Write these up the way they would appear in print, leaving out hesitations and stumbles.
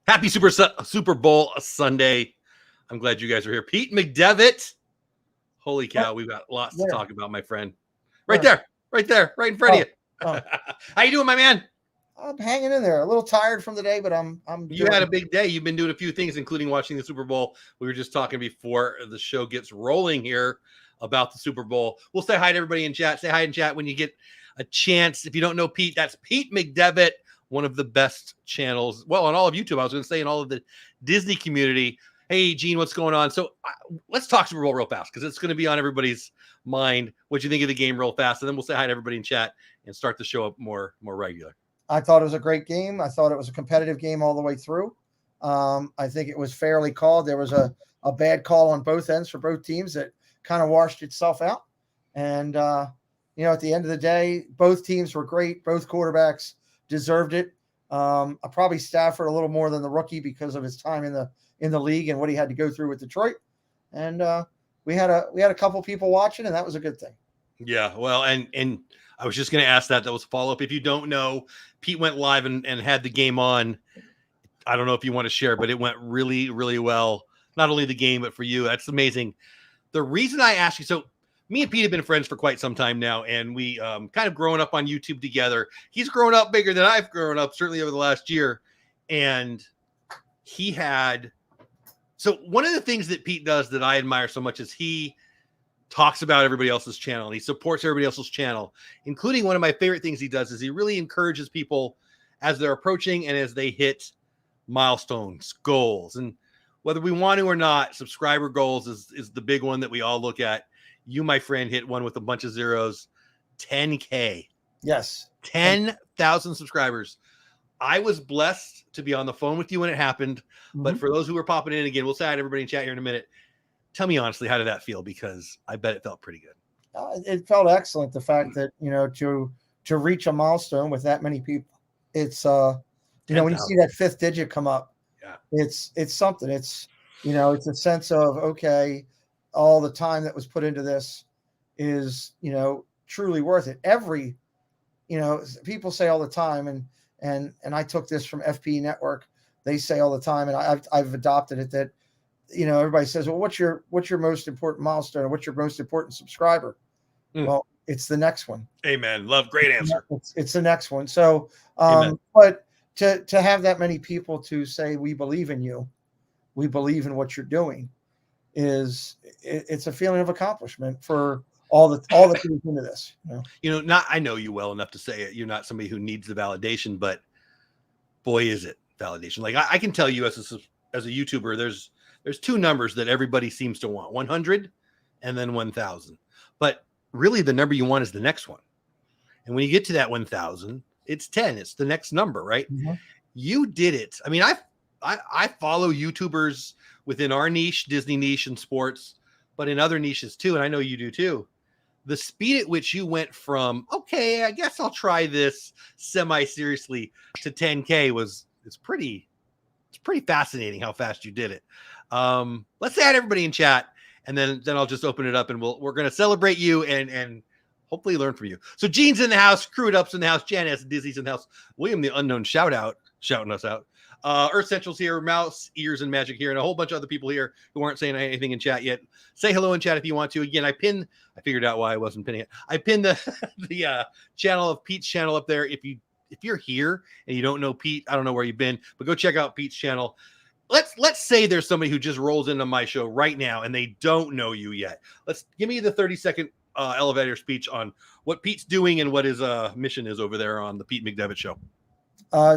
Happy Super Bowl Sunday. I'm glad you guys are here. Pete McDevitt. Holy cow, we've got lots to talk about, my friend. Right there, right in front of you. How you doing, my man? I'm hanging in there. A little tired from the day, but I'm You had a big day. You've been doing a few things, including watching the Super Bowl. We were just talking before the show gets rolling here about the Super Bowl. We'll say hi to everybody in chat. Say hi in chat when you get a chance. If you don't know Pete, that's Pete McDevitt, one of the best channels, well, on all of YouTube. I was going to say in all of the Disney community. Hey, Gene, what's going on? So let's talk Super Bowl real fast because it's going to be on everybody's mind. What you think of the game real fast, and then we'll say hi to everybody in chat and start the show up more regular. I thought it was a great game. I thought it was a competitive game all the way through. I think it was fairly called. There was a bad call on both ends for both teams that kind of washed itself out. And, at the end of the day, both teams were great. Both quarterbacks deserved it. Probably Stafford a little more than the rookie because of his time in the league and what he had to go through with Detroit. And we had a couple people watching, and that was a good thing. Yeah, well, and I was just going to ask that. That was a follow-up. If you don't know, Pete went live and had the game on. I don't know if you want to share, but it went really, really well. Not only the game, but for you. That's amazing. The reason I asked you, so me and Pete have been friends for quite some time now, and we kind of growing up on YouTube together. He's grown up bigger than I've grown up, certainly over the last year. And he had... So one of the things that Pete does that I admire so much is he talks about everybody else's channel and he supports everybody else's channel, including one of my favorite things he does is he really encourages people as they're approaching and as they hit milestones, goals. And whether we want to or not, subscriber goals is the big one that we all look at. You, my friend, hit one with a bunch of zeros, 10K. Yes. 10,000 subscribers. I was blessed to be on the phone with you when it happened. Mm-hmm. But for those who are popping in again, we'll say hi to everybody in chat here in a minute. Tell me honestly, how did that feel? Because I bet it felt pretty good. It felt excellent. The fact that, to reach a milestone with that many people, it's, when you see that fifth digit come up, yeah, it's something. It's, it's a sense of, okay, all the time that was put into this is, truly worth it. Every, people say all the time, and I took this from FP Network. They say all the time, and I've adopted it that, everybody says, well, what's your most important milestone, or what's your most important subscriber? Well, it's the next one. Amen. Love. Great answer. It's the next one. So, but to have that many people to say, we believe in you, we believe in what you're doing, it's a feeling of accomplishment for all the things into this. I know you well enough to say it. You're not somebody who needs the validation, but boy, is it validation. Like I can tell you as a YouTuber, there's two numbers that everybody seems to want, 100 and then 1,000. But really the number you want is the next one. And when you get to that 1,000, it's 10. It's the next number, right? Mm-hmm. You did it. I mean, I follow YouTubers within our niche, Disney niche and sports, but in other niches too. And I know you do too. The speed at which you went from, okay, I guess I'll try this semi-seriously to 10K it's pretty fascinating how fast you did it. Let's add everybody in chat, and then I'll just open it up, and we're going to celebrate you and hopefully learn from you. So Gene's in the house, Crew It Up's in the house, Jan S. Dizzy's in the house, William the Unknown shouting us out. Earth Central's here, Mouse, Ears, and Magic here, and a whole bunch of other people here who aren't saying anything in chat yet. Say hello in chat if you want to. Again, I figured out why I wasn't pinning it. I pinned the channel of Pete's channel up there. If you're here and you don't know Pete, I don't know where you've been, but go check out Pete's channel. Let's say there's somebody who just rolls into my show right now and they don't know you yet. Give me the 30-second elevator speech on what Pete's doing and what his mission is over there on the Pete McDevitt Show.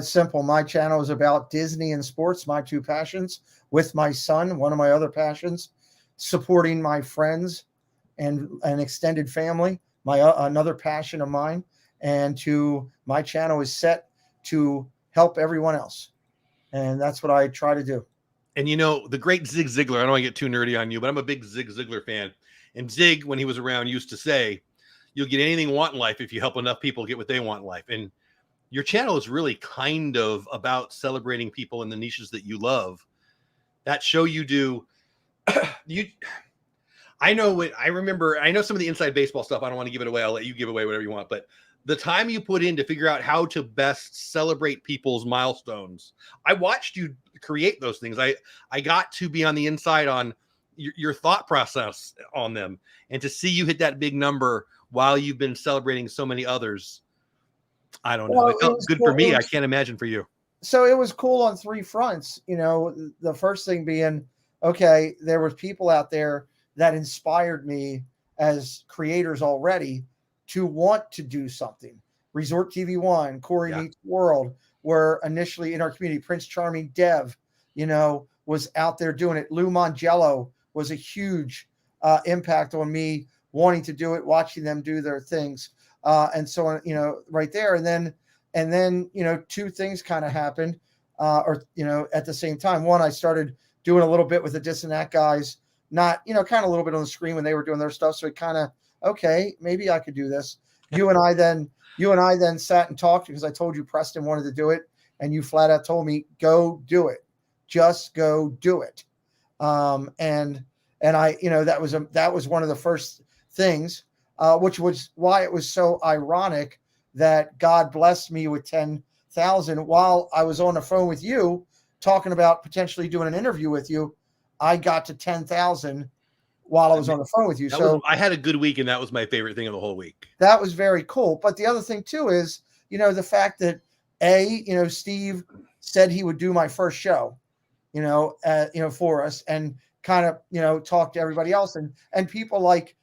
Simple. My channel is about Disney and sports, my two passions, with my son, one of my other passions, supporting my friends and an extended family, another passion of mine. And my channel is set to help everyone else. And that's what I try to do. And the great Zig Ziglar, I don't want to get too nerdy on you, but I'm a big Zig Ziglar fan. And Zig, when he was around, used to say, you'll get anything you want in life if you help enough people get what they want in life. And your channel is really kind of about celebrating people in the niches that you love. That show you do, I know some of the inside baseball stuff. I don't want to give it away. I'll let you give away whatever you want. But the time you put in to figure out how to best celebrate people's milestones. I watched you create those things. I got to be on the inside on your thought process on them, and to see you hit that big number while you've been celebrating so many others. I don't know. It felt good cool. for me. I can't imagine for you. So it was cool on three fronts. You know, the first thing being, okay, there were people out there that inspired me as creators already to want to do something. Resort TV One, Corey Meets World, were initially in our community. Prince Charming Dev, you know, was out there doing it. Lou Mangello was a huge impact on me wanting to do it, watching them do their things. And so, you know, right there. And then, you know, two things kind of happened, or, you know, at the same time. One, I started doing a little bit with the Dis and That guys, not, you know, kind of a little bit on the screen when they were doing their stuff. So it kind of, okay, maybe I could do this. You and I then sat and talked, because I told you Preston wanted to do it, and you flat out told me, go do it. Just go do it. And I, you know, that was one of the first things, which was why it was so ironic that God blessed me with 10,000 while I was on the phone with you talking about potentially doing an interview with you. I got to 10,000 while I was on the phone with you. I had a good week, and that was my favorite thing of the whole week. That was very cool. But the other thing too is, you know, the fact that you know, Steve said he would do my first show, you know, for us, and kind of, you know, talk to everybody else, and people like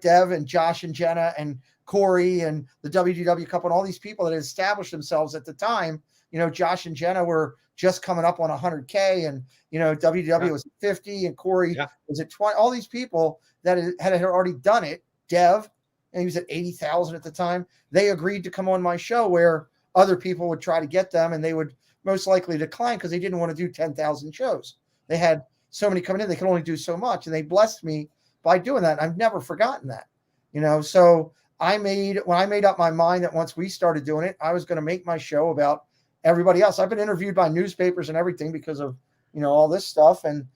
Dev and Josh and Jenna and Corey and the WDW couple and all these people that had established themselves at the time. You know, Josh and Jenna were just coming up on 100K, and, you know, WDW was at 50 and Corey was at 20. All these people that had already done it. Dev, and he was at 80,000 at the time. They agreed to come on my show, where other people would try to get them, and they would most likely decline because they didn't want to do 10,000 shows. They had so many coming in, they could only do so much, and they blessed me by doing that. I've never forgotten that, you know. So when I made up my mind that once we started doing it, I was going to make my show about everybody else. I've been interviewed by newspapers and everything because of, you know, all this stuff. And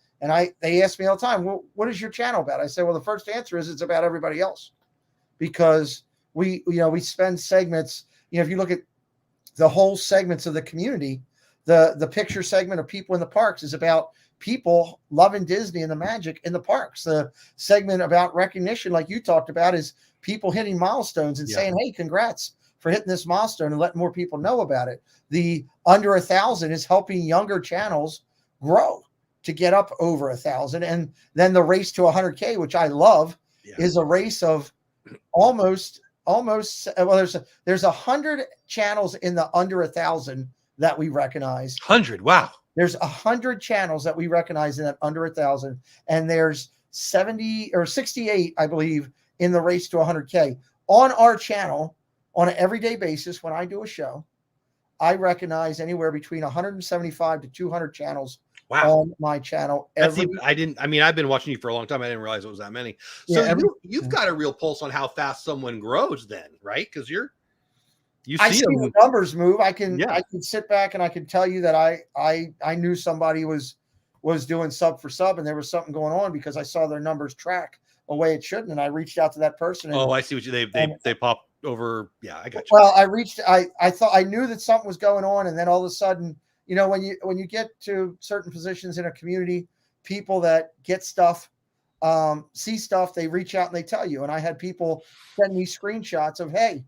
they ask me all the time, well, what is your channel about? I say, well, the first answer is it's about everybody else, because we spend segments, you know, if you look at the whole segments of the community, the picture segment of people in the parks is about people loving Disney and the magic in the parks. The segment about recognition, like you talked about, is people hitting milestones and saying, hey, congrats for hitting this milestone, and letting more people know about it. The under 1,000 is helping younger channels grow to get up over 1,000. And then the race to 100K, which I love, is a race of almost, well, there's 100 channels in the under 1,000 that we recognize. 100. Wow. There's 100 channels that we recognize in that under 1,000. And there's 70 or 68, I believe, in the race to 100K. On our channel, on an everyday basis, when I do a show, I recognize anywhere between 175 to 200 channels on my channel. I've been watching you for a long time. I didn't realize it was that many. So you've got a real pulse on how fast someone grows then, right? Because I see the numbers move. I can sit back and I can tell you that I knew somebody was doing sub for sub, and there was something going on because I saw their numbers track a way it shouldn't. And I reached out to that person. And, I see what they pop over. Yeah, I got you. Well, I thought I knew that something was going on, and then all of a sudden, you know, when you get to certain positions in a community, people that get stuff, see stuff, they reach out and they tell you. And I had people send me screenshots of, hey,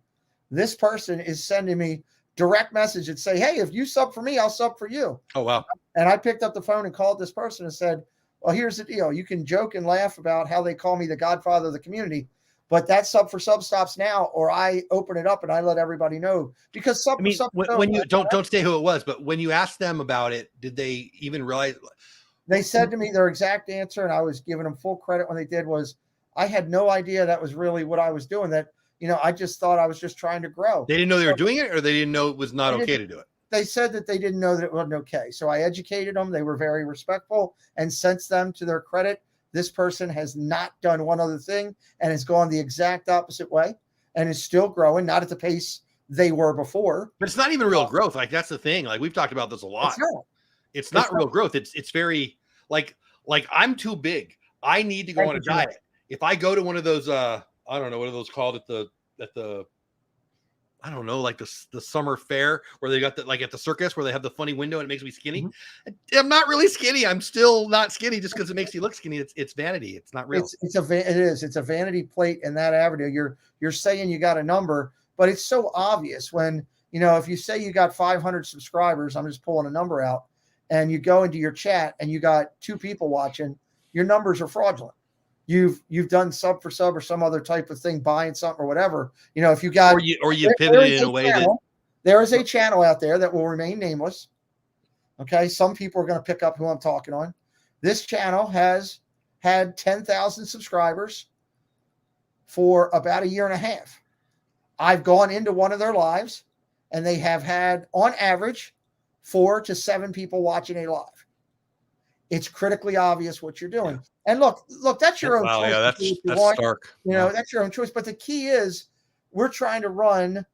this person is sending me direct message and say, hey, if you sub for me, I'll sub for you. Oh, wow. And I picked up the phone and called this person and said, well, here's the deal. You can joke and laugh about how they call me the godfather of the community, but that sub for sub stops now, or I open it up and I let everybody know. Because when you don't say who it was, but when you asked them about it, did they even realize? They said to me their exact answer, and I was giving them full credit when they did, was I had no idea that was really what I was doing. That, you know, I just thought I was just trying to grow. They didn't know they were doing it, or they didn't know it was not okay to do it? They said that they didn't know that it wasn't okay. So I educated them. They were very respectful, and since them, to their credit, this person has not done one other thing and has gone the exact opposite way and is still growing, not at the pace they were before. But it's not even real growth. Like, that's the thing. Like, we've talked about this a lot. It's not real growth. It's very like I'm too big. I need to go on a diet. If I go to one of those, I don't know, what are those called at the I don't know, like the summer fair where they got the, like at the circus where they have the funny window and it makes me skinny. I'm not really skinny. I'm still not skinny just because it makes you look skinny. It's vanity. It's not real. It's a vanity plate in that avenue. You're saying you got a number, but it's so obvious when, you know, if you say you got 500 subscribers, I'm just pulling a number out, and you go into your chat and you got 2 people watching, your numbers are fraudulent. You've done sub for sub or some other type of thing, buying something or whatever. You know, if you got or you pivoted in a way that there is a channel out there that will remain nameless. Okay, some people are going to pick up who I'm talking on. This channel has had 10,000 subscribers for about a year and a half. I've gone into one of their lives, and they have had, on average, 4 to 7 people watching a live. It's critically obvious what you're doing. And look, that's your own choice. Yeah, that's stark. You know, that's your own choice. But the key is we're trying to run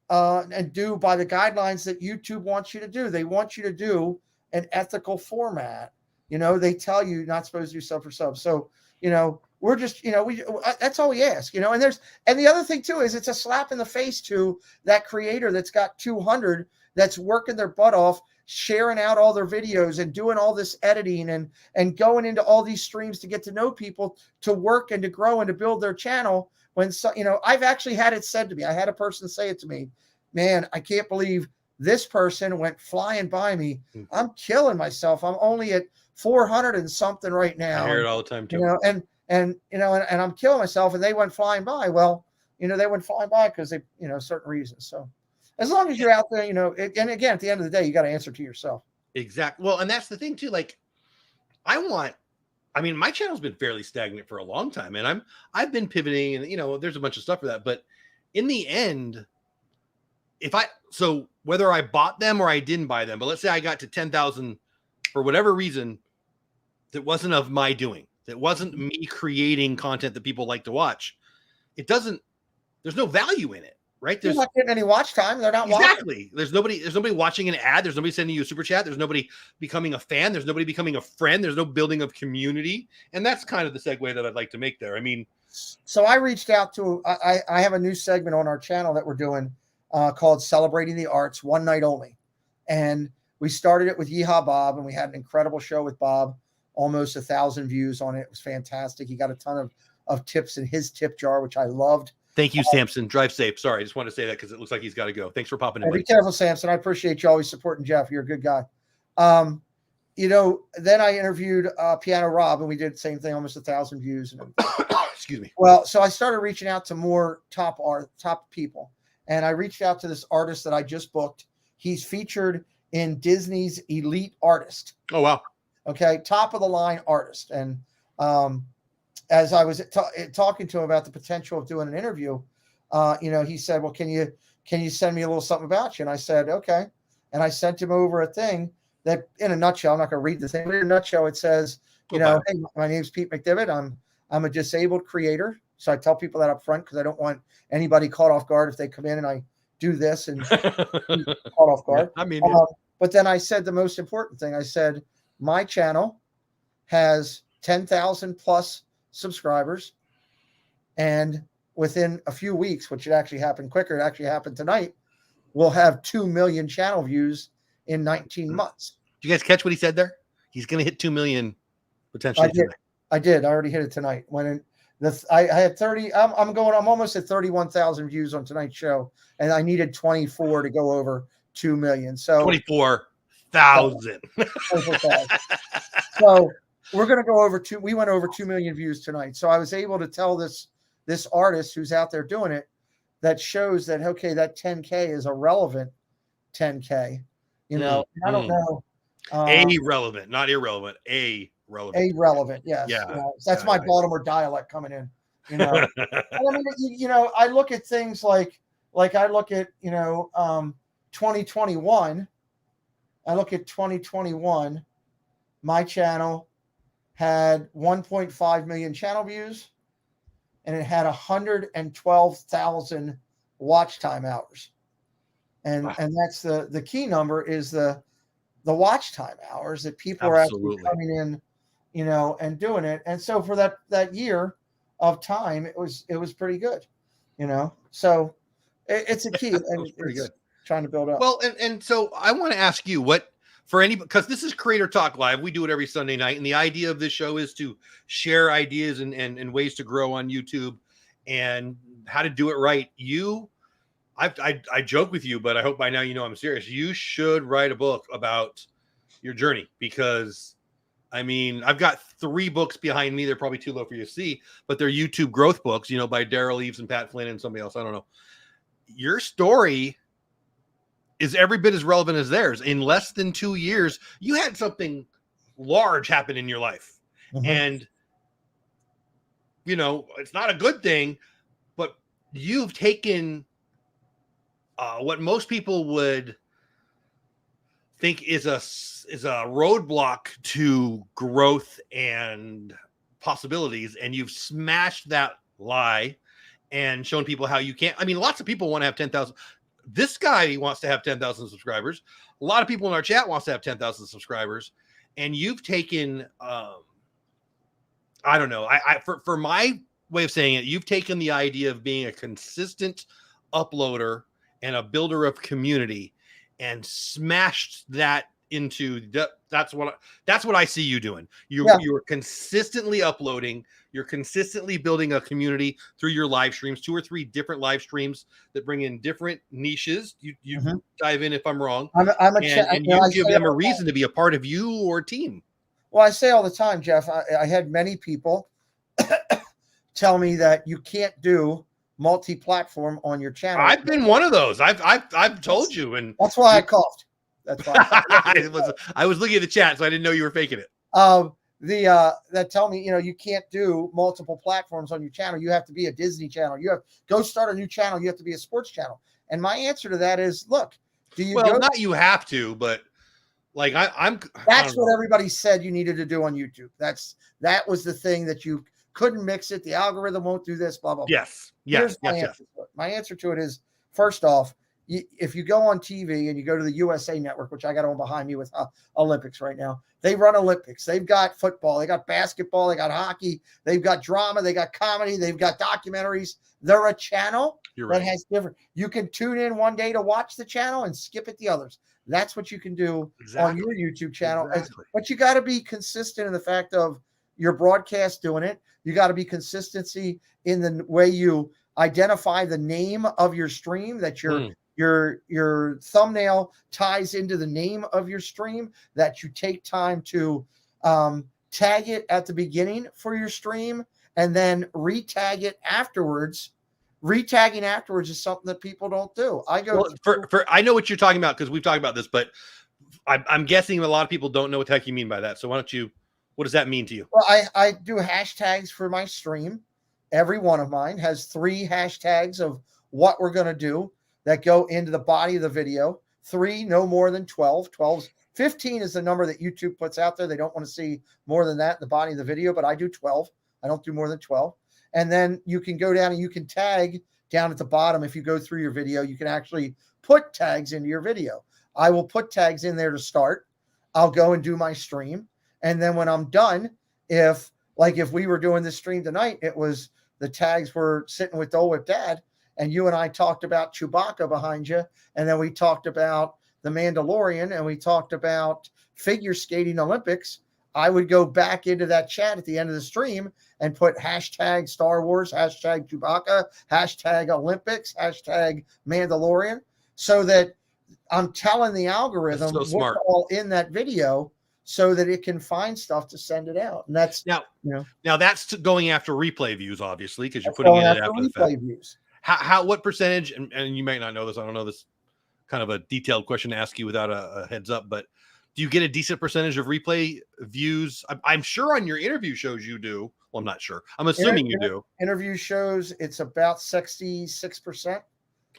and do by the guidelines that YouTube wants you to do. They want you to do an ethical format. You know, they tell you you're not supposed to do sub for sub. So, you know, we're just, you know, that's all we ask, you know, and the other thing too is it's a slap in the face to that creator that's got 200 that's working their butt off, sharing out all their videos and doing all this editing and going into all these streams to get to know people, to work and to grow and to build their channel. When, you know, I've actually had it said to me, I had a person say it to me, man, I can't believe this person went flying by me. I'm killing myself. I'm only at 400 and something right now. I hear it all the time too. You know, and I'm killing myself, and they went flying by. Well, you know, they went flying by because they, you know, certain reasons. So as long as you're out there, you know, and again, at the end of the day, you got to answer to yourself. Exactly. Well, and that's the thing too. Like, I mean, my channel's been fairly stagnant for a long time, and I've been pivoting, and you know, there's a bunch of stuff for that. But in the end, so whether I bought them or I didn't buy them, but let's say I got to 10,000 for whatever reason, that wasn't of my doing. That wasn't me creating content that people like to watch. There's no value in it, right? They're not getting any watch time. They're not watching. There's nobody watching an ad. There's nobody sending you a super chat. There's nobody becoming a fan. There's nobody becoming a friend. There's no building of community. And that's kind of the segue that I'd like to make there. I mean, so I reached out to, I have a new segment on our channel that we're doing called Celebrating the Arts, one night only. And we started it with Yeehaw Bob, and we had an incredible show with Bob, almost 1,000 views on it. It was fantastic. He got a ton of tips in his tip jar, which I loved. Thank you, Samson. Drive safe. Sorry, I just wanted to say that because it looks like he's got to go. Thanks for popping in. Be careful, Samson. I appreciate you always supporting Jeff. You're a good guy. You know, then I interviewed Piano Rob, and we did the same thing, almost 1,000 views. Excuse me. Well, so I started reaching out to more top people, and I reached out to this artist that I just booked. He's featured in Disney's Elite Artist. Oh, wow. Okay, top of the line artist. And as I was talking to him about the potential of doing an interview, you know, he said, well, can you send me a little something about you? And I said, okay. And I sent him over a thing that, in a nutshell, I'm not going to read the thing, but in a nutshell, it says, you know, hey, my name's Pete McDevitt. I'm a disabled creator. So I tell people that up front because I don't want anybody caught off guard if they come in and I do this and caught off guard. I mean, but then I said the most important thing. I said, my channel has 10,000 plus subscribers, and within a few weeks, which it actually happened quicker, it actually happened tonight, we'll have 2 million channel views in 19 months. Did you guys catch what he said there? He's going to hit 2 million potentially. I did. I already hit it tonight. I had 30. I'm almost at 31,000 views on tonight's show, and I needed 24 to go over 2 million. So 24,000. So we're going to go over we went over 2 million views tonight. So I was able to tell this artist who's out there doing it, that shows that, okay, that 10K is a relevant 10K, you know. I don't know. Relevant, not irrelevant. Relevant. Yes. Yeah. You know, that's my Baltimore dialect coming in, you know. I mean, you know, I look at things like I look at, you know, 2021. I look at 2021. My channel had 1.5 million channel views, and it had 112,000 watch time hours. And wow. And that's the key number is the watch time hours that people are actually coming in, you know, and doing it. And so for that year of time, it was pretty good, you know. So It's a key, and was pretty it's good. trying to build up. Well, and so I want to ask you what for any because this is Creator Talk Live. We do it every Sunday night, and the idea of this show is to share ideas and ways to grow on YouTube and how to do it right. I joke with you, but I hope by now you know I'm serious. You should write a book about your journey because I mean I've got 3 books behind me. They're probably too low for you to see, but they're YouTube growth books, by Daryl Eves and Pat Flynn and somebody else. I don't know. Your story is every bit as relevant as theirs. In less than 2 years, you had something large happen in your life. Mhm. And, it's not a good thing, but you've taken what most people would think is a roadblock to growth and possibilities. And you've smashed that lie and shown people how you can't. I mean, lots of people want to have 10,000. This guy wants to have 10,000 subscribers. A lot of people in our chat wants to have 10,000 subscribers. And you've taken, I don't know. For my way of saying it, you've taken the idea of being a consistent uploader and a builder of community and smashed that into that's what I see you doing. You're consistently uploading. You're consistently building a community through your live streams, 2 or 3 different live streams that bring in different niches. You dive in if I'm wrong. And you give them a reason to be a part of you or team. Well, I say all the time, Jeff, I had many people tell me that you can't do multi-platform on your channel. I've been one of those. I've told you, and that's why I coughed. That's why I was looking at the chat, so I didn't know you were faking it. That tell me, you can't do multiple platforms on your channel. You have to be a Disney channel. Go start a new channel. You have to be a sports channel. And my answer to that is, look, not you have to, but like that's what everybody said you needed to do on YouTube. That was the thing that you couldn't mix it. The algorithm won't do this, blah, blah, blah. Yes. My answer to it is, first off, if you go on TV and you go to the USA Network, which I got on behind me with Olympics right now, they run Olympics. They've got football, they got basketball, they got hockey, they've got drama, they got comedy, they've got documentaries. They're a channel that has different. You can tune in one day to watch the channel and skip it the others. That's what you can do on your YouTube channel. But you got to be consistent in the fact of your broadcast doing it. You got to be consistency in the way you identify the name of your stream, that your thumbnail ties into the name of your stream, that you take time to tag it at the beginning for your stream and then retag it afterwards. Retagging afterwards is something that people don't do. I know what you're talking about because we've talked about this, but I'm guessing a lot of people don't know what the heck you mean by that. So what does that mean to you? Well, I do hashtags for my stream. Every one of mine has 3 hashtags of what we're going to do that go into the body of the video. 3, no more than 12. 15 is the number that YouTube puts out there. They don't want to see more than that in the body of the video, but I do 12. I don't do more than 12. And then you can go down and you can tag down at the bottom. If you go through your video, you can actually put tags into your video. I will put tags in there to start. I'll go and do my stream. And then when I'm done, if we were doing this stream tonight, it was the tags were sitting with Dole Whip Dad, and you and I talked about Chewbacca behind you. And then we talked about the Mandalorian, and we talked about figure skating Olympics. I would go back into that chat at the end of the stream and put hashtag Star Wars, hashtag Chewbacca, hashtag Olympics, hashtag Mandalorian, so that I'm telling the algorithm what's all in that video so that it can find stuff to send it out. And that's now that's going after replay views, obviously, because you're putting it after the fact. Views. What percentage, and you might not know this, I don't know this, kind of a detailed question to ask you without a heads up, but do you get a decent percentage of replay views? I'm sure on your interview shows you do. Well, I'm not sure. I'm assuming you do. Interview shows, it's about 66%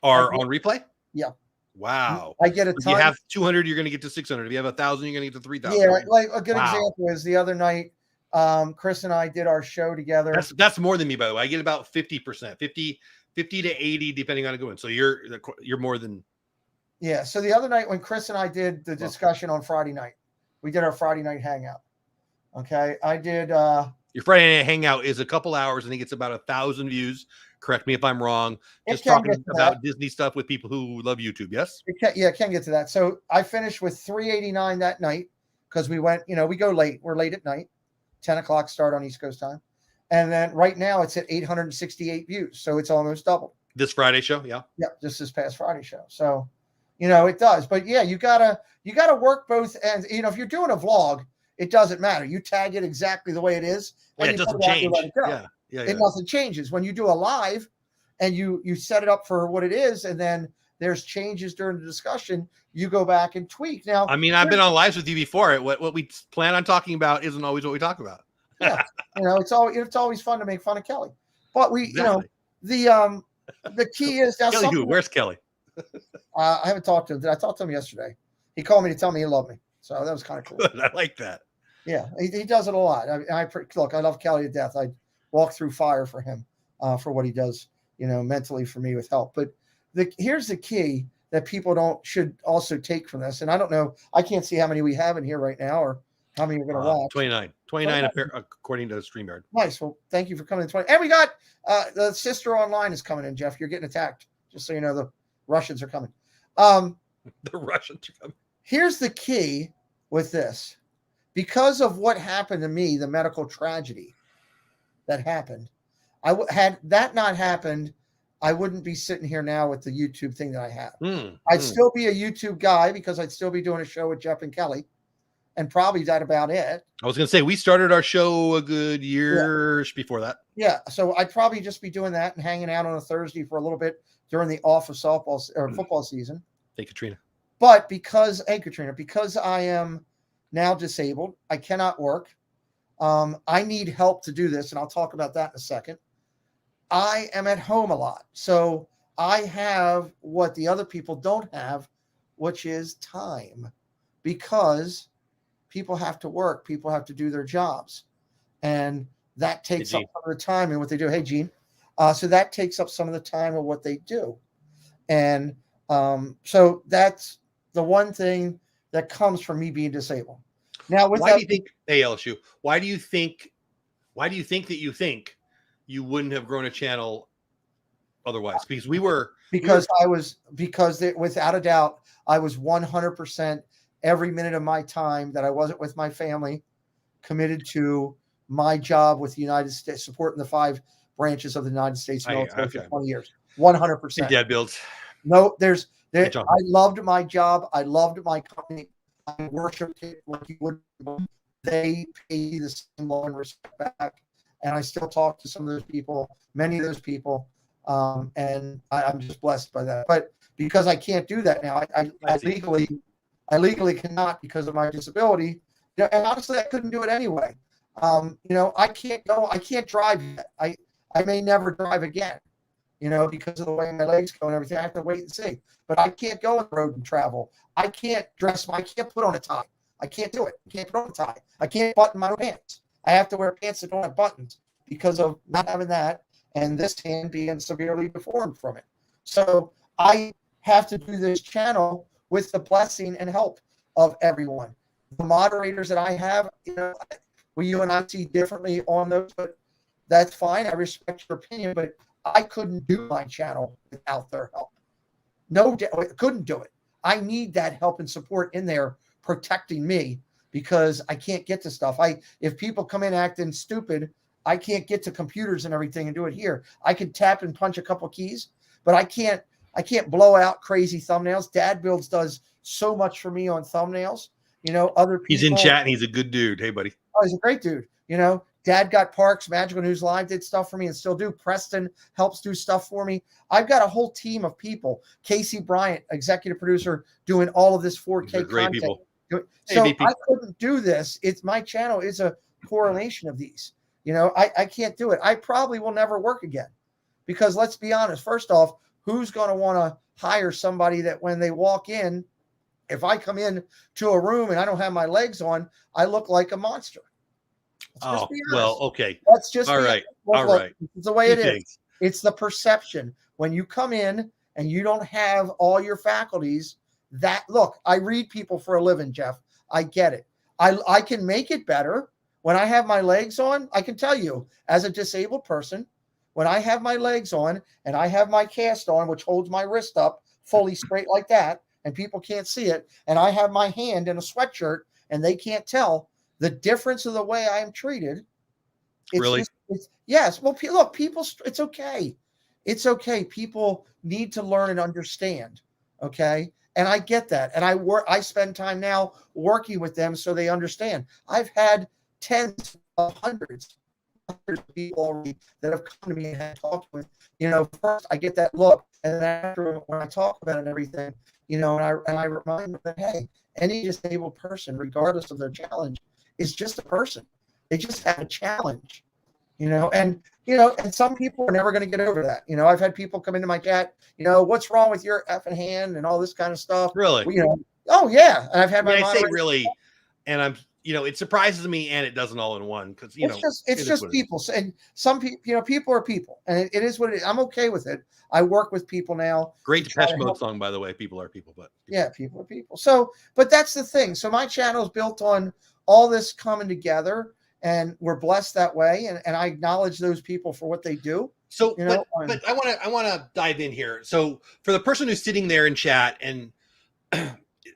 are on replay. Yeah. Wow. I get a ton. If you have 200, you're going to get to 600. If you have 1,000, you're going to get to 3,000. Yeah, like a good example is the other night, Chris and I did our show together. That's more than me, by the way. I get about 50%, 50 to 80, depending on it going. So you're more than. Yeah. So the other night when Chris and I did the discussion on Friday night, we did our Friday night hangout. Okay. I did Your Friday night hangout is a couple hours. I think it's about 1,000 views. Correct me if I'm wrong. It Just can talking get to about that. Disney stuff with people who love YouTube. Yes. It can get to that. So I finished with 389 that night because we went, we go late. We're late at night, 10 o'clock start on East Coast time. And then right now it's at 868 views. So it's almost double. This Friday show. Yeah. Yeah. Just this past Friday show. So, it does. But yeah, you gotta work both ends. If you're doing a vlog, it doesn't matter. You tag it exactly the way it is. Well, and it you doesn't put it out, change. let it go. Yeah. And nothing changes. When you do a live and you set it up for what it is, and then there's changes during the discussion, you go back and tweak. Now, I mean, I've been on lives with you before. What we plan on talking about isn't always what we talk about. Yeah, it's always fun to make fun of Kelly. But Exactly. the key is now. Kelly who? Where's Kelly? I haven't talked to him. I talked to him yesterday. He called me to tell me he loved me. So that was kind of cool. Good. I like that. Yeah, he does it a lot. Look, I love Kelly to death. I walk through fire for him, for what he does, mentally for me with help. But here's the key that people should also take from this. And I don't know, I can't see how many we have in here right now or how many we're going to watch. 29 according to StreamYard. Nice. Well, thank you for coming in. And we got the sister online is coming in, Jeff. You're getting attacked. Just so you know, the Russians are coming. The Russians are coming. Here's the key with this. Because of what happened to me, the medical tragedy that happened, had that not happened, I wouldn't be sitting here now with the YouTube thing that I have. I'd still be a YouTube guy because I'd still be doing a show with Jeff and Kelly, and probably that about it. I was going to say, we started our show a good year before that. Yeah, so I'd probably just be doing that and hanging out on a Thursday for a little bit during the off of softball or football season. Hey, Katrina. But because I am now disabled, I cannot work. I need help to do this, and I'll talk about that in a second. I am at home a lot. So I have what the other people don't have, which is time, because people have to work. People have to do their jobs. And that takes up some of the time in what they do. Hey, Gene. So that takes up some of the time of what they do. And so that's the one thing that comes from me being disabled. Now, why do you think, hey, LSU, why do you think that you wouldn't have grown a channel otherwise? Because without a doubt, I was 100% every minute of my time that I wasn't with my family committed to my job with the United States, supporting the 5 branches of the United States military for 20 years. 100%. Dad builds. No, I loved my job. I loved my company. I worshiped it like you would. They pay the same love and respect back. And I still talk to some of those people, many of those people. And I'm just blessed by that. But because I can't do that now, I legally cannot because of my disability. And honestly, I couldn't do it anyway. I can't drive yet. I may never drive again, because of the way my legs go and everything. I have to wait and see. But I can't go on the road and travel. I can't put on a tie. I can't do it. I can't put on a tie. I can't button my pants. I have to wear pants that don't have buttons because of not having that and this hand being severely deformed from it. So I have to do this channel with the blessing and help of everyone. The moderators that I have, you and I see differently on those, but that's fine. I respect your opinion, but I couldn't do my channel without their help. I couldn't do it. I need that help and support in there protecting me because I can't get to stuff. If people come in acting stupid, I can't get to computers and everything and do it here. I can tap and punch a couple keys, but I can't blow out crazy thumbnails. Dad Builds does so much for me on thumbnails. Other people. He's in chat and he's a good dude. Hey, buddy. Oh, he's a great dude. Dad got Parks, Magical News Live did stuff for me and still do. Preston helps do stuff for me. I've got a whole team of people. Casey Bryant, executive producer, doing all of this 4K great content. People. So I couldn't do this. My channel is a correlation of these. I can't do it. I probably will never work again because let's be honest. First off, who's going to want to hire somebody that when they walk in, if I come in to a room and I don't have my legs on, I look like a monster. Oh, well, okay. That's just all right. It's the way it is. It's the perception. When you come in and you don't have all your faculties, I read people for a living, Jeff. I get it. I can make it better. When I have my legs on, I can tell you, as a disabled person, when I have my legs on and I have my cast on, which holds my wrist up fully straight like that, and people can't see it, and I have my hand in a sweatshirt and they can't tell the difference of the way I am treated. It's Really? just, yes. Well, look, people, it's okay. It's okay. People need to learn and understand. Okay. And I get that. And I spend time now working with them so they understand. I've had tens of hundreds of people already that have come to me and had talked with, first I get that look. And then after, when I talk about it and everything, and I remind them that, hey, any disabled person, regardless of their challenge, is just a person. They just have a challenge, and some people are never going to get over that. I've had people come into my chat, what's wrong with your effing hand and all this kind of stuff. Really? Well, oh yeah. And I've had my I say really, and I'm, it surprises me and it doesn't all in one because, it's just people. And some people, people are people, and it is what it is. I'm okay with it. I work with people now. Great Depeche Mode song, by the way. People are people, but yeah, people are people. So, but that's the thing. So my channel is built on all this coming together, and we're blessed that way. And I acknowledge those people for what they do. So, but I want to dive in here. So for the person who's sitting there in chat and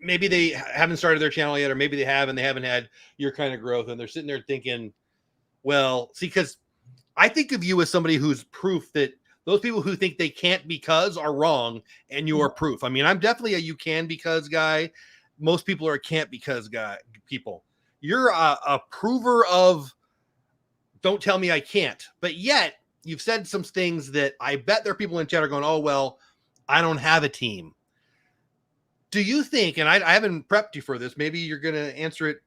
maybe they haven't started their channel yet, or maybe they have and they haven't had your kind of growth, and they're sitting there thinking, well, see, because I think of you as somebody who's proof that those people who think they can't because are wrong, and you are proof. I mean, I'm definitely a you can because guy. Most people are a can't because guy people. You're a prover of don't tell me I can't. But yet you've said some things that I bet there are people in chat are going, oh, well, I don't have a team. Do you think, and I haven't prepped you for this, maybe you're going to answer it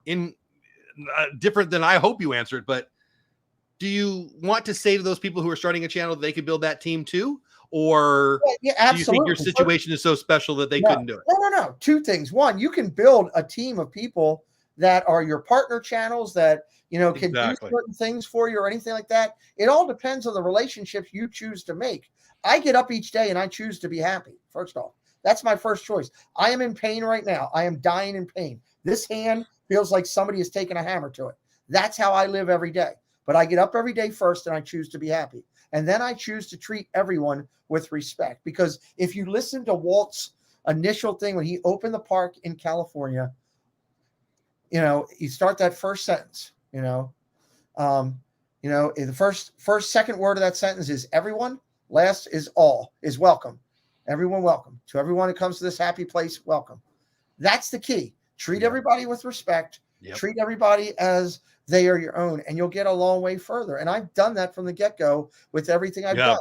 in different than I hope you answer it, but do you want to say to those people who are starting a channel that they could build that team too? Or absolutely. Do you think your situation is so special that they couldn't do it? No. Two things. One, you can build a team of people that are your partner channels that, can do certain things for you or anything like that. It all depends on the relationships you choose to make. I get up each day and I choose to be happy. First off, that's my first choice. I am in pain right now. I am dying in pain. This hand feels like somebody has taken a hammer to it. That's how I live every day. But I get up every day first and I choose to be happy. And then I choose to treat everyone with respect. Because if you listen to Walt's initial thing when he opened the park in California, you start that first sentence, the second word of that sentence is everyone. Last is all, is welcome. Everyone welcome. To everyone who comes to this happy place, welcome. That's the key. Treat everybody with respect. Yep. Treat everybody as they are your own, and you'll get a long way further. And I've done that from the get-go with everything I've done.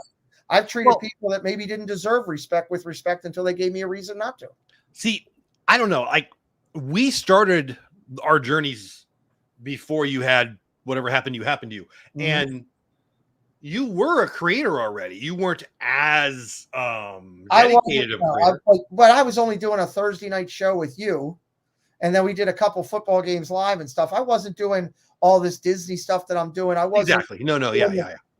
I've treated people that maybe didn't deserve respect with respect until they gave me a reason not to. See, I don't know. Like, we started our journeys before you had whatever happened to you. Mm-hmm. And you were a creator already. You weren't as dedicated of a creator. But I was only doing a Thursday night show with you. And then we did a couple football games live and stuff. I wasn't doing all this Disney stuff that I'm doing. I wasn't exactly. No.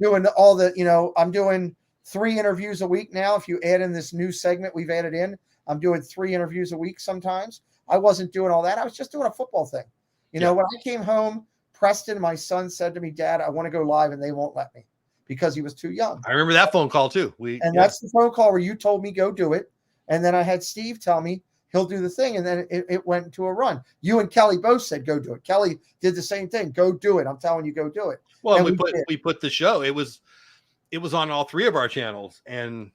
Doing all the, I'm doing 3 interviews a week now. If you add in this new segment we've added in, I'm doing 3 interviews a week sometimes. I wasn't doing all that. I was just doing a football thing. When I came home, Preston, my son, said to me, Dad, I want to go live, and they won't let me because he was too young. I remember that phone call too. That's the phone call where you told me go do it. And then I had Steve tell me he'll do the thing. And then it went into a run. You and Kelly both said, go do it. Kelly did the same thing. Go do it. I'm telling you, go do it. Well, and we put the show. It was on all 3 of our channels. And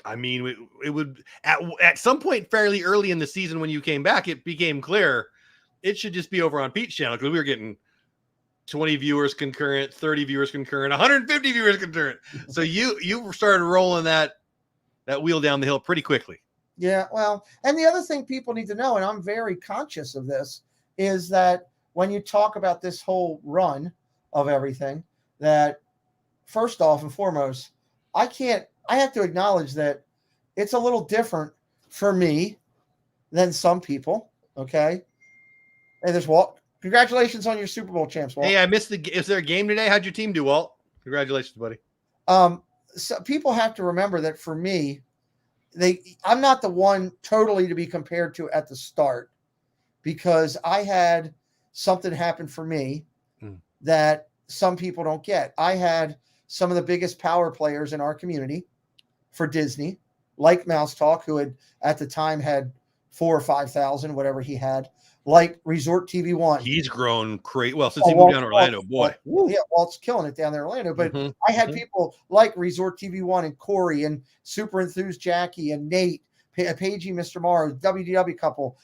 I mean, it would at some point fairly early in the season when you came back, it became clear it should just be over on Pete's channel because we were getting 20 viewers concurrent, 30 viewers concurrent, 150 viewers concurrent. So you started rolling that wheel down the hill pretty quickly. Yeah, well, and the other thing people need to know, and I'm very conscious of this, is that when you talk about this whole run of everything, that first off and foremost, I have to acknowledge that it's a little different for me than some people. Okay. Hey, there's Walt. Congratulations on your Super Bowl champs, Walt. Hey, I missed is there a game today? How'd your team do, Walt? Congratulations, buddy. So people have to remember that for me, I'm not the one totally to be compared to at the start, because I had something happened for me that some people don't get. I had some of the biggest power players in our community for Disney, like Mouse Talk, who had at the time had 4,000 or 5,000, whatever he had, like Resort TV One. He's grown great. Well, since he moved down to Orlando, boy. Yeah, Walt's killing it down there in Orlando. But I had people like Resort TV One and Corey and Super Enthused Jackie and Nate, Paigey Mr. Morrow, WDW couple,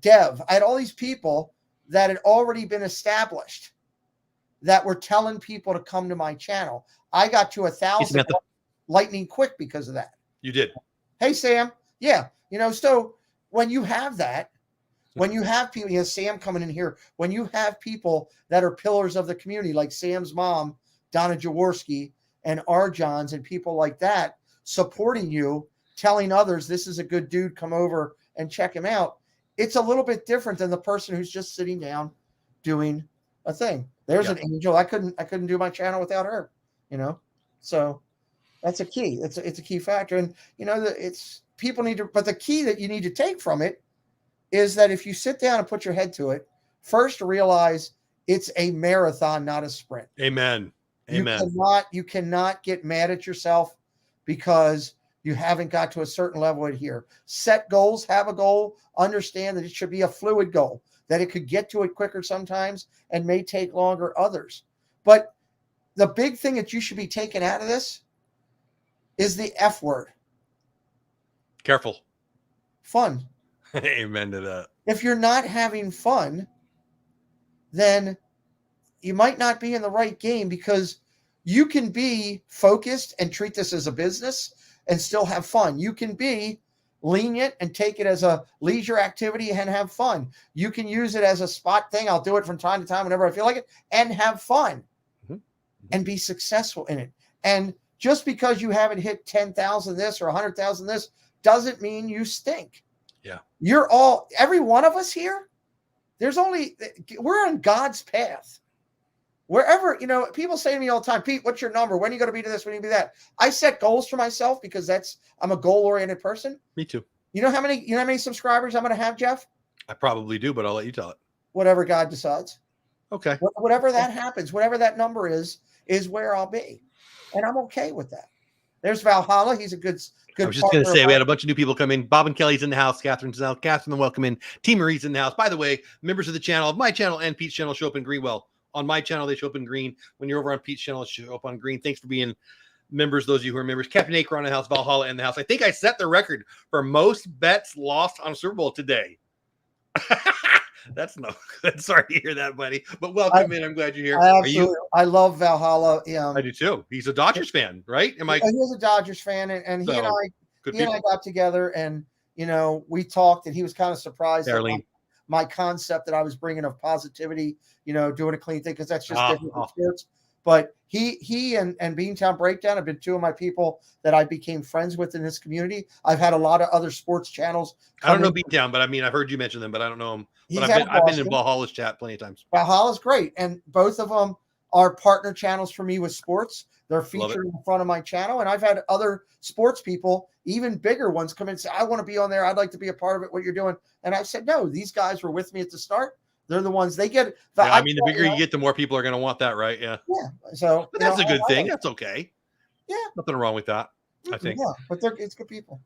Dev. I had all these people that had already been established that were telling people to come to my channel. I got to 1,000 lightning quick because of that. You did. Hey, Sam. Yeah. So when you have that, when you have people, Sam coming in here, when you have people that are pillars of the community, like Sam's mom, Donna Jaworski, and Arjons, and people like that supporting you, telling others, this is a good dude, come over and check him out. It's a little bit different than the person who's just sitting down doing a thing. There's an angel. I couldn't do my channel without her, so that's a key. It's a key factor. And, it's people need to, but the key that you need to take from it is that if you sit down and put your head to it, first realize it's a marathon, not a sprint. Amen. You cannot get mad at yourself because you haven't got to a certain level in here. Set goals, have a goal, understand that it should be a fluid goal, that it could get to it quicker sometimes and may take longer others. But the big thing that you should be taking out of this is the F word. Careful. Fun. Amen to that. If you're not having fun, then you might not be in the right game, because you can be focused and treat this as a business and still have fun. You can be lenient and take it as a leisure activity and have fun. You can use it as a spot thing. I'll do it from time to time whenever I feel like it and have fun and be successful in it. And just because you haven't hit 10,000 this or 100,000 this doesn't mean you stink. Yeah. Every one of us here, we're on God's path. Wherever, people say to me all the time, Pete, what's your number? When are you going to be to this? When are you going to be that? I set goals for myself because I'm a goal-oriented person. Me too. You know how many subscribers I'm going to have, Jeff? I probably do, but I'll let you tell it. Whatever God decides. Okay. Whatever that happens, whatever that number is where I'll be. And I'm okay with that. There's Valhalla. He's a good I was just going to say, we had a bunch of new people come in. Bob and Kelly's in the house. Catherine's in the house. Catherine, welcome in. T. Marie's in the house. By the way, members of the channel, my channel and Pete's channel show up in green. Well, on my channel, they show up in green. When you're over on Pete's channel, it show up on green. Thanks for being members, those of you who are members. Captain Acre on the house. Valhalla in the house. I think I set the record for most bets lost on a Super Bowl today. That's no good. Sorry to hear that, buddy. But welcome in. I'm glad you're here. I love Valhalla. I do too. He's a Dodgers fan, right? He's a Dodgers fan, and he and I got together, and we talked, and he was kind of surprised at my concept that I was bringing of positivity, doing a clean thing, because that's just different from sports. But he and Beantown Breakdown have been two of my people that I became friends with in this community. I've had a lot of other sports channels. I don't know Beantown, but I've heard you mention them, but I don't know them. But I've been in Valhalla's chat plenty of times. Valhalla's great, and both of them are partner channels for me with sports. They're featured in the front of my channel, and I've had other sports people, even bigger ones, come in and say, I want to be on there. I'd like to be a part of it, what you're doing. And I said, no, these guys were with me at the start. They're the ones they get. The bigger you get, the more people are going to want that, right? Yeah. Yeah. So but that's a good thing. That's okay. Yeah. Nothing wrong with that, I think. Yeah, but it's good people.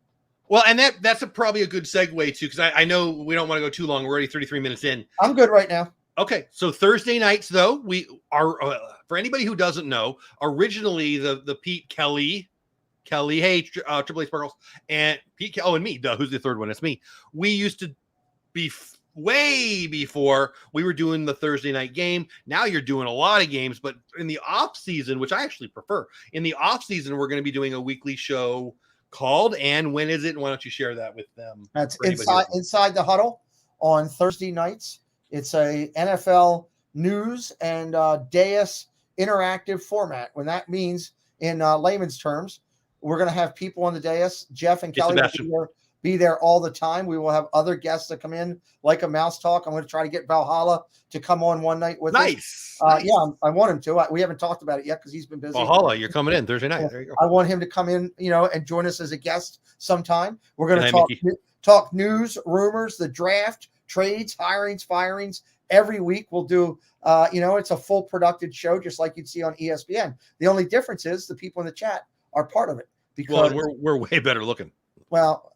Well, and that's probably a good segue too, because I know we don't want to go too long. We're already 33 minutes in. I'm good right now. Okay, so Thursday nights, though, we are for anybody who doesn't know, originally the Pete Kelly, hey, Triple A Sparkles, and Pete, and me, who's the third one? It's me. We used to be way before we were doing the Thursday night game. Now you're doing a lot of games, but in the off season, which I actually prefer, in the off season, we're going to be doing a weekly show called, and when is it? And why don't you share that with them? That's inside the huddle on Thursday nights. It's a NFL news and dais interactive format. When that means, in layman's terms, we're going to have people on the dais. Jeff and Kelly will be there all the time. We will have other guests that come in, like a Mouse Talk. I'm going to try to get Valhalla to come on one night with us. Nice. Yeah, I want him to. We haven't talked about it yet because he's been busy. Valhalla, you're coming in Thursday night. Yeah. There you go. I want him to come in, and join us as a guest sometime. We're going to talk news, rumors, the draft, trades, hirings, firings. Every week we'll do, it's a full productive show, just like you'd see on ESPN. The only difference is the people in the chat are part of it. Because we're way better looking. Well,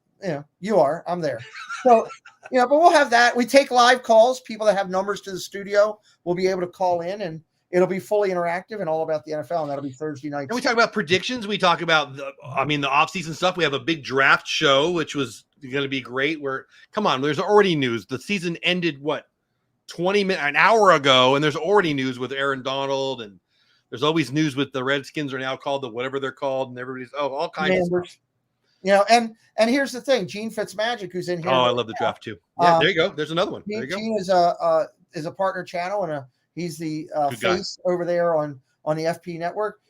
you are. I'm there. So, but we'll have that. We take live calls. People that have numbers to the studio will be able to call in, and it'll be fully interactive and all about the NFL. And that'll be Thursday night. And we talk about predictions. We talk about the off-season stuff. We have a big draft show, which was going to be great. There's already news. The season ended, 20 minutes, an hour ago, and there's already news with Aaron Donald, and there's always news with the Redskins are now called whatever they're called, and everybody's all kinds of stuff. And here's the thing, Gene Fitzmagic, who's in here. Oh, I love the draft too. Yeah, there you go. There's another one. There you go. Gene is a partner channel, and he's the face over there on the FP network.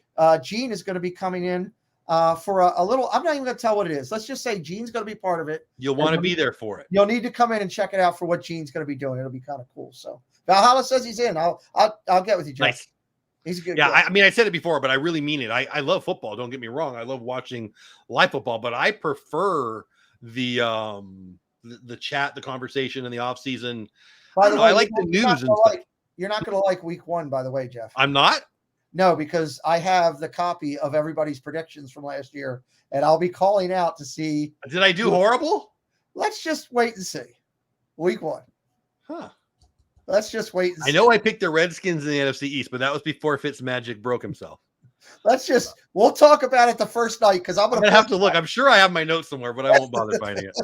Gene is going to be coming in for a little. I'm not even going to tell what it is. Let's just say Gene's going to be part of it. You'll want to be there for it. You'll need to come in and check it out for what Gene's going to be doing. It'll be kind of cool. So Valhalla says he's in. I'll get with you, Jeff. Nice. He's a good guy. I I said it before, but I really mean it. I love football. Don't get me wrong. I love watching live football, but I prefer the chat, the conversation in the off season. By the way, I like the news and stuff. You're not going to like week 1, by the way, Jeff. I'm not? No, because I have the copy of everybody's predictions from last year, and I'll be calling out to see. Did I do horrible? Let's just wait and see. Week 1. Huh. Let's just wait and see. I know I picked the Redskins in the NFC East, but that was before Fitzmagic broke himself. We'll talk about it the first night, because I'm going to have to look. I'm sure I have my notes somewhere, but I won't bother finding it.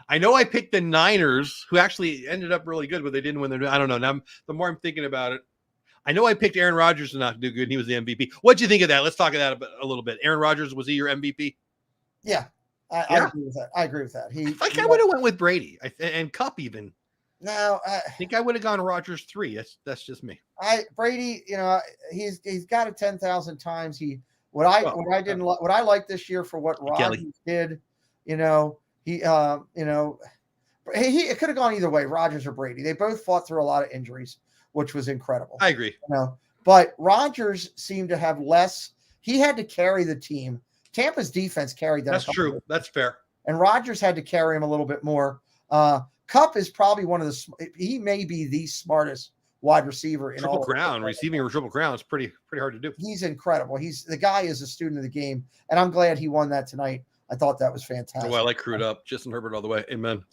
I know I picked the Niners, who actually ended up really good, but they didn't win their. I don't know. Now, the more I'm thinking about it, I know I picked Aaron Rodgers to not do good, and he was the MVP. What'd you think of that? Let's talk about that a little bit. Aaron Rodgers, was he your MVP? Yeah, I agree with that. I agree with that. I would have went with Brady and Cup even. No, I think I would have gone Rodgers 3. That's just me. Brady, he's got it 10,000 times. What I like this year for what Rodgers did, he it could have gone either way, Rodgers or Brady. They both fought through a lot of injuries, which was incredible. I agree. But Rodgers seemed to have less. He had to carry the team. Tampa's defense carried them. That's true. That's fair. And Rodgers had to carry him a little bit more. Cup is probably he may be the smartest wide receiver in Triple Crown. Receiving a Triple Crown is pretty hard to do. He's incredible. The guy is a student of the game, and I'm glad he won that tonight. I thought that was fantastic. Oh, I like Crewed Up. Justin Herbert all the way. Amen.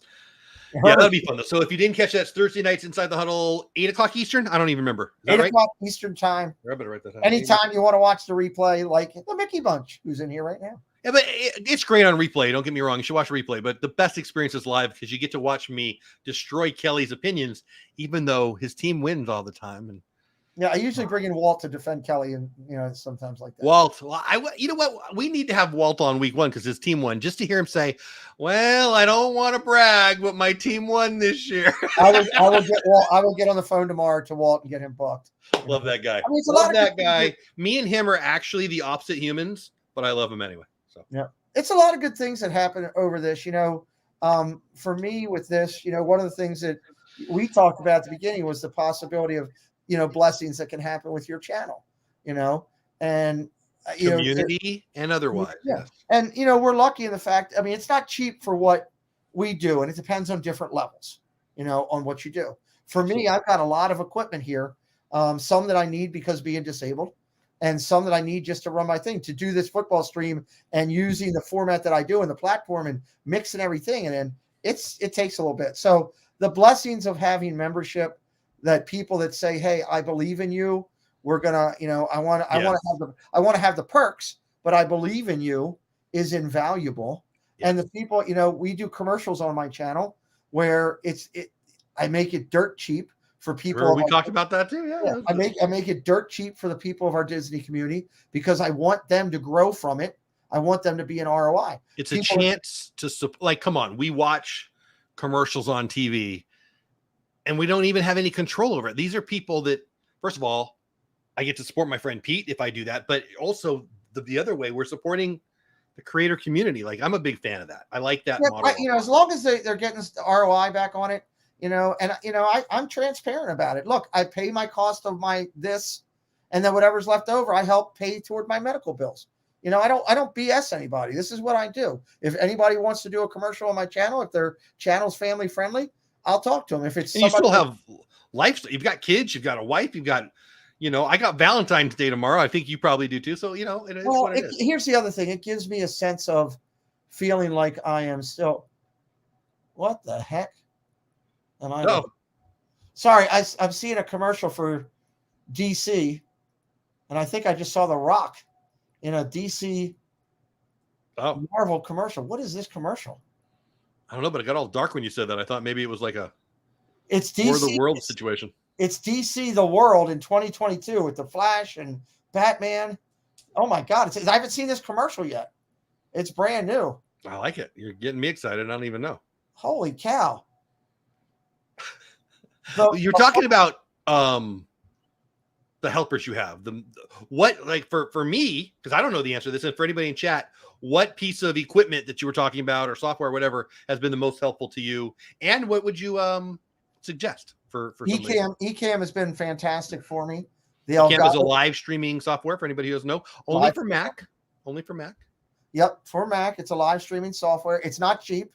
Yeah, that'll be fun. So if you didn't catch that, it's Thursday nights Inside the Huddle, 8 o'clock Eastern. I don't even remember. 8 o'clock Eastern time. I better write that down. Anytime you want to watch the replay, like the Mickey Bunch, who's in here right now. Yeah, but it's great on replay. Don't get me wrong. You should watch replay. But the best experience is live, because you get to watch me destroy Kelly's opinions, even though his team wins all the time. And yeah, I usually bring in Walt to defend Kelly, and sometimes like that. Walt, you know what? We need to have Walt on week 1 because his team won, just to hear him say, "Well, I don't want to brag, but my team won this year." I will get on the phone tomorrow to Walt and get him booked. Love that guy. Love that guy. Me and him are actually the opposite humans, but I love him anyway. So yeah, it's a lot of good things that happen over this. For me with this, one of the things that we talked about at the beginning was the possibility of blessings that can happen with your channel, and community and otherwise. Yeah. And, we're lucky in the fact, it's not cheap for what we do, and it depends on different levels, on what you do. For me, I've got a lot of equipment here, some that I need because being disabled, and some that I need just to run my thing, to do this football stream and using the format that I do and the platform and mixing everything. And then it takes a little bit. So the blessings of having membership, that people that say, "Hey, I believe in you. We're gonna, I want to have the perks, but I believe in you," is invaluable. Yes. And the people, we do commercials on my channel where I make it dirt cheap for people. We talked about that too. Yeah. I make it dirt cheap for the people of our Disney community, because I want them to grow from it. I want them to be an ROI. It's a chance to come on. We watch commercials on TV, and we don't even have any control over it. These are people that, first of all, I get to support my friend Pete if I do that, but also the other way, we're supporting the creator community. Like, I'm a big fan of that. I like that model. As long as they're getting the ROI back on it, I'm transparent about it. Look, I pay my cost of my this, and then whatever's left over, I help pay toward my medical bills. I don't BS anybody. This is what I do. If anybody wants to do a commercial on my channel, if their channel's family friendly, I'll talk to them. If it's And you somebody still have life. You've got kids. You've got a wife. You've got, I got Valentine's Day tomorrow. I think you probably do too. So, it is what it is. Here's the other thing. It gives me a sense of feeling like I am still, what the heck? Am I? Oh, sorry. I'm seeing a commercial for DC, and I think I just saw The Rock in a DC Marvel commercial. What is this commercial? I don't know, but it got all dark when you said that. I thought maybe it was like it's DC War of the World situation. It's DC The World in 2022 with the Flash and Batman. Oh my God. I haven't seen this commercial yet. It's brand new. I like it. You're getting me excited. I don't even know. Holy cow. You're talking about the helpers you have. For me, because I don't know the answer to this, and for anybody in chat, what piece of equipment that you were talking about or software or whatever has been the most helpful to you? And what would you suggest for Ecamm has been fantastic for me. Ecamm is a live streaming software for anybody who doesn't know. Only for Mac. Yep, for Mac. It's a live streaming software. It's not cheap.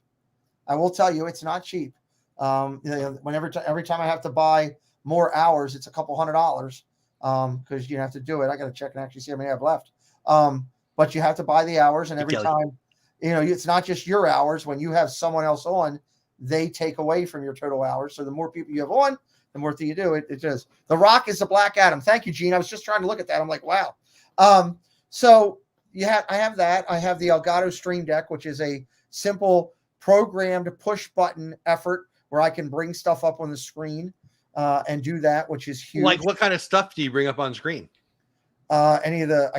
I will tell you, it's not cheap. Every time I have to buy more hours, it's a couple $100 because you have to do it. I got to check and actually see how many I have left. But you have to buy the hours, and every time, it's not just your hours. When you have someone else on, they take away from your total hours. So the more people you have on, the more you do it. It just The Rock is the Black Adam. Thank you, Gene. I was just trying to look at that. I'm like, wow. So I have that. I have the Elgato Stream Deck, which is a simple programmed push button effort where I can bring stuff up on the screen and do that, which is huge. Like what kind of stuff do you bring up on screen? I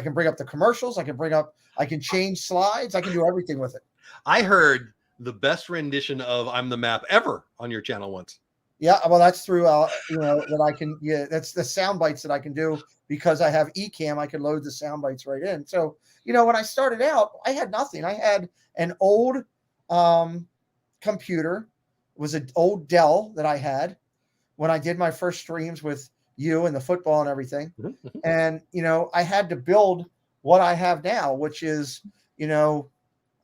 can bring up the commercials. I can change slides. I can do everything with it. I heard the best rendition of I'm the Map ever on your channel once. Yeah, well, that's through, that I can, that's the sound bites that I can do because I have Ecamm. I can load the sound bites right in. So, when I started out, I had nothing. I had an old computer. It was an old Dell that I had when I did my first streams with you and the football and everything. And, I had to build what I have now, which is,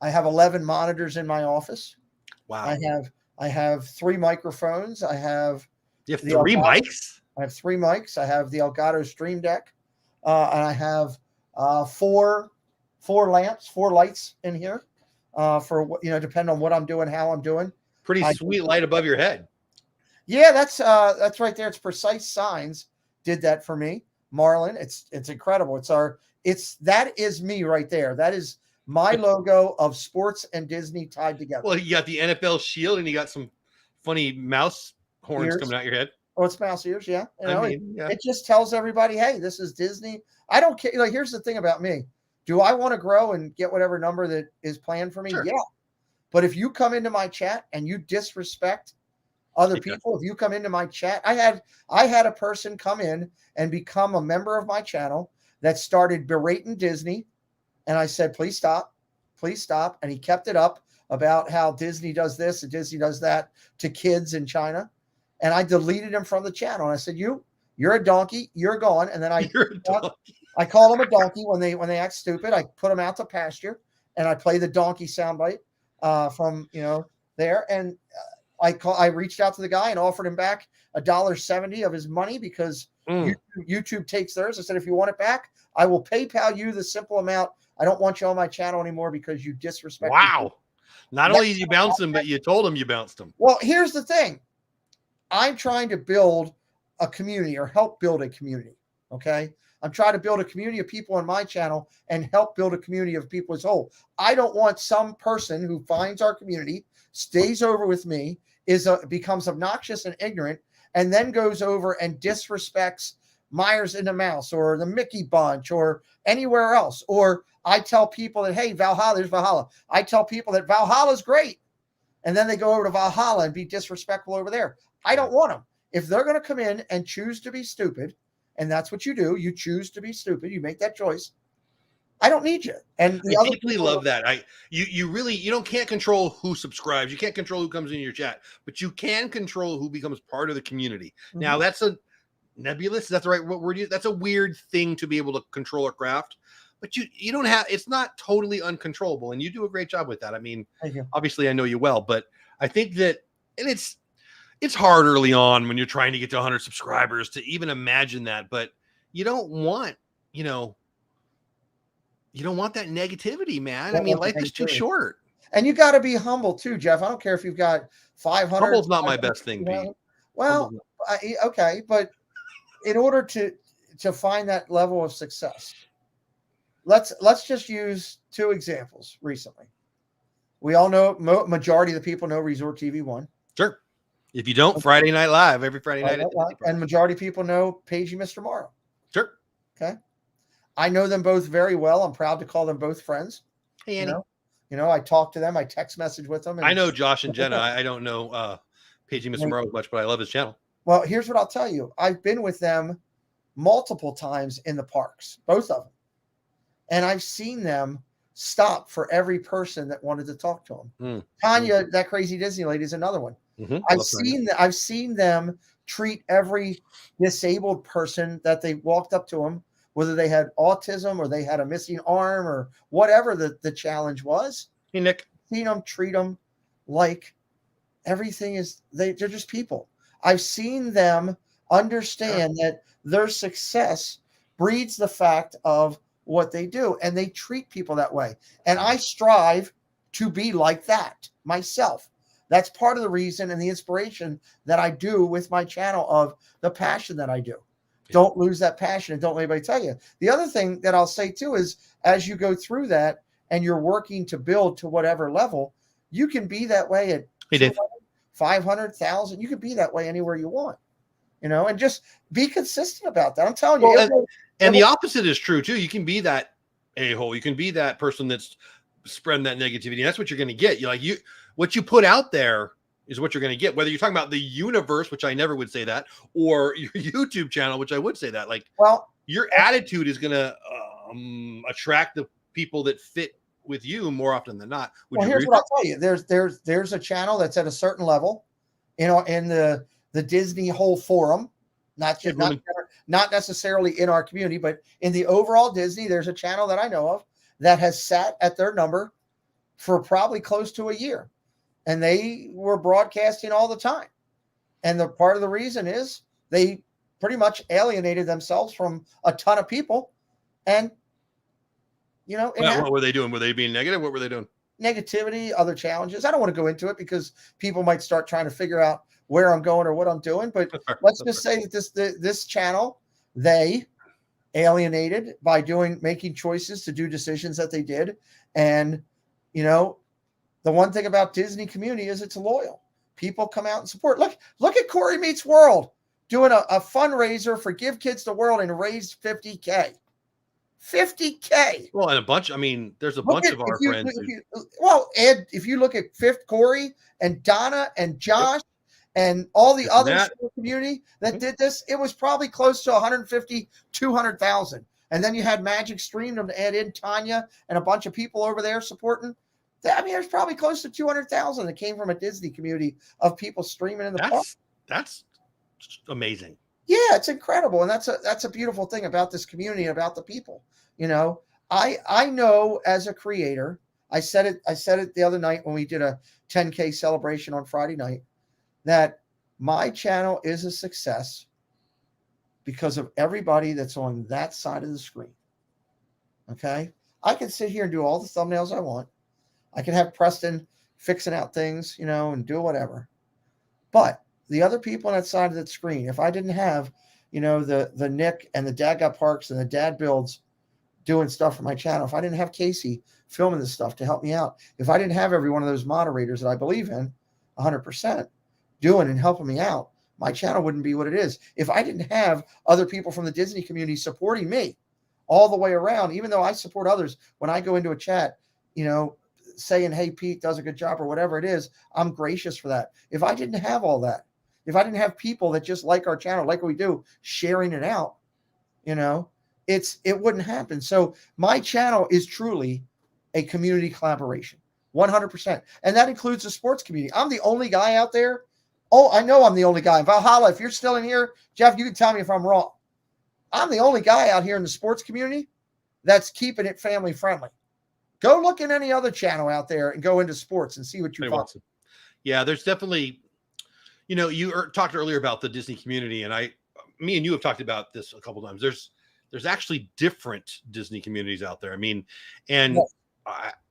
I have 11 monitors in my office. Wow. I have 3 microphones. You have 3 mics? I have 3 mics. I have the Elgato Stream Deck. And I have 4 lamps, 4 lights in here for, depending on what I'm doing, how I'm doing. Pretty sweet light above your head. Yeah, that's right there. It's Precise Signs did that for me. Marlon, it's incredible. That is me right there. That is my logo of sports and Disney tied together. Well, you got the NFL shield and you got some funny mouse horns coming out your head. Oh, it's mouse ears, yeah. It just tells everybody, hey, this is Disney. I don't care. Here's the thing about me. Do I want to grow and get whatever number that is planned for me? Sure. Yeah. But if you come into my chat and you disrespect other people, if you come into my chat, I had a person come in and become a member of my channel that started berating Disney. And I said, please stop. And he kept it up about how Disney does this and Disney does that to kids in China. And I deleted him from the channel. And I said, you're a donkey. You're gone. And then I call him a donkey when they act stupid. I put him out to pasture and I play the donkey soundbite from, there. And I reached out to the guy and offered him back $1.70 of his money because YouTube takes theirs. I said, if you want it back, I will PayPal you the simple amount. I don't want you on my channel anymore because you disrespect. Wow. Not only did you bounce him, but you told him you bounced him. Well, here's the thing. I'm trying to build a community or help build a community. Okay. I'm trying to build a community of people on my channel and help build a community of people as a whole. I don't want some person who finds our community, stays over with me, becomes obnoxious and ignorant, and then goes over and disrespects Myers and the Mouse or the Mickey Bunch or anywhere else. Or I tell people that, hey, Valhalla, there's Valhalla. I tell people that Valhalla's great. And then they go over to Valhalla and be disrespectful over there. I don't want them. If they're going to come in and choose to be stupid, and that's what you do, you choose to be stupid, you make that choice, I don't need you. And I deeply love that. You can't control who subscribes. You can't control who comes into your chat, but you can control who becomes part of the community. Mm-hmm. Now that's a nebulous. That's the right word. That's a weird thing to be able to control or craft, but you don't have, it's not totally uncontrollable. And you do a great job with that. I mean, obviously I know you well, but I think that, and it's hard early on when you're trying to get to 100 subscribers to even imagine that, but you don't want, you know, you don't want that negativity, man. I mean, life is too short. And you got to be humble too, Jeff. I don't care if you've got 500. Humble's not my best thing, Pete. Well, okay, but in order to find that level of success, let's just use two examples recently. We all know majority of the people know Resort TV 1. Sure. If you don't, Friday Night Live, every Friday night. And majority of people know Paige and Mr. Morrow. Sure. Okay. I know them both very well. I'm proud to call them both friends. Hey, Annie. You know, I talk to them. I text message with them. I know Josh and Jenna. I don't know Paige and Mr. Morrow much, but I love his channel. Well, here's what I'll tell you. I've been with them multiple times in the parks, both of them. And I've seen them stop for every person that wanted to talk to them. Tanya, that crazy Disney lady, is another one. I've seen them treat every disabled person that they walked up to them, whether they had autism or they had a missing arm or whatever the challenge was. Hey, Nick. Seen them treat them like everything is, they're just people. I've seen them understand that their success breeds the fact of what they do, and they treat people that way. And I strive to be like that myself. That's part of the reason and the inspiration that I do with my channel, of the passion that I do. Don't lose that passion, and don't let anybody tell you. The other thing that I'll say too is, as you go through that and you're working to build to whatever level, you can be that way at 500,000. You can be that way anywhere you want, you know, and just be consistent about that. I'm telling you. And the opposite is true too. You can be that a-hole. You can be that person that's spreading that negativity. That's what you're going to get. What you put out there is what you're going to get, whether you're talking about the universe, which I never would say that, or your YouTube channel, which I would say that. Like, well, your attitude is going to attract the people that fit with you more often than not. Here's what I'll tell you. There's a channel that's at a certain level, you know, in the Disney whole forum, not necessarily in our community, but in the overall Disney, there's a channel that I know of that has sat at their number for probably close to a year. And they were broadcasting all the time. And the part of the reason is they pretty much alienated themselves from a ton of people. And, you know, what were they doing? Were they being negative? What were they doing? Negativity, other challenges. I don't want to go into it because people might start trying to figure out where I'm going or what I'm doing. But let's just say that this channel, they alienated by making choices to do decisions that they did. And, you know, the one thing about Disney community is it's loyal. People come out and support. Look at Corey Meets World doing a fundraiser for Give Kids the World and raised $50K. $50K. Well, and there's a bunch of our friends. Ed, if you look at Corey and Donna and Josh and all the other community that did this, it was probably close to 150, 200,000. And then you had Magic Stream to add in Tanya and a bunch of people over there supporting. I mean, there's probably close to 200,000 that came from a Disney community of people streaming in the park. That's amazing. Yeah, it's incredible. And that's a beautiful thing about this community, about the people. You know, I know as a creator, I said it the other night when we did a 10K celebration on Friday night, that my channel is a success because of everybody that's on that side of the screen. Okay. I can sit here and do all the thumbnails I want. I can have Preston fixing out things, you know, and do whatever. But the other people on that side of the screen, if I didn't have, you know, the Nick and the Dad Got Parks and the Dad Builds doing stuff for my channel, if I didn't have Casey filming this stuff to help me out, if I didn't have every one of those moderators that I believe in 100% doing and helping me out, my channel wouldn't be what it is. If I didn't have other people from the Disney community supporting me all the way around, even though I support others, when I go into a chat, you know, saying, hey, Pete does a good job or whatever it is, I'm gracious for that. If I didn't have all that, if I didn't have people that just like our channel, like what we do, sharing it out, you know, it wouldn't happen. So my channel is truly a community collaboration, 100%. And that includes the sports community. I'm the only guy out there. Oh, I know I'm the only guy. Valhalla, if you're still in here, Jeff, you can tell me if I'm wrong. I'm the only guy out here in the sports community that's keeping it family friendly. Go look at any other channel out there and go into sports and see what you find. Yeah, there's definitely, you know, you talked earlier about the Disney community, and me and you have talked about this a couple times. There's actually different Disney communities out there. I mean, and Yes.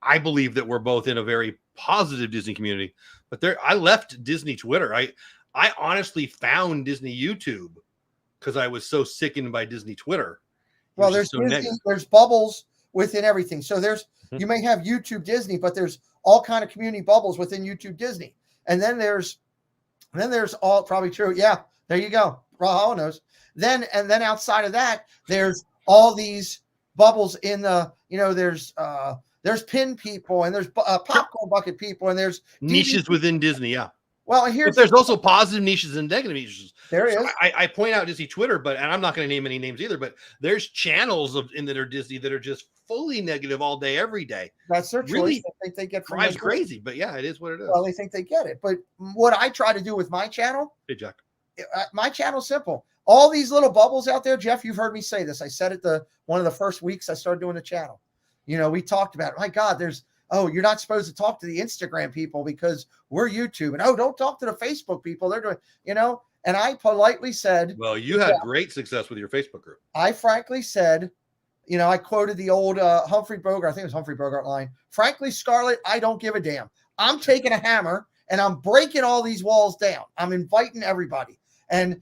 I believe that we're both in a very positive Disney community, but I left Disney Twitter. I honestly found Disney YouTube because I was so sickened by Disney Twitter. Well, there's Disney, there's bubbles within everything. So you may have YouTube Disney, but there's all kind of community bubbles within YouTube Disney. And then there's all probably true. Yeah, there you go. Rahul knows. Then outside of that, there's all these bubbles in the, there's pin people, and there's popcorn bucket people, and there's niches within Disney. Yeah. Well, but there's also positive niches and negative niches. There is. I point out Disney Twitter, and I'm not going to name any names either, but there's channels that are Disney that are just fully negative all day, every day. That's their really choice. They think they get drives crazy, but yeah, it is what it is. Well, they think they get it. But what I try to do with my channel, hey Jack, my channel's simple. All these little bubbles out there, Jeff, you've heard me say this. I said it one of the first weeks I started doing the channel. We talked about it. My God, you're not supposed to talk to the Instagram people because we're YouTube. And don't talk to the Facebook people. They're doing, and I politely said, well, you had great success with your Facebook group. I frankly said, I quoted the old Humphrey Bogart, I think it was Humphrey Bogart line. Frankly, Scarlett, I don't give a damn. I'm taking a hammer and I'm breaking all these walls down. I'm inviting everybody. And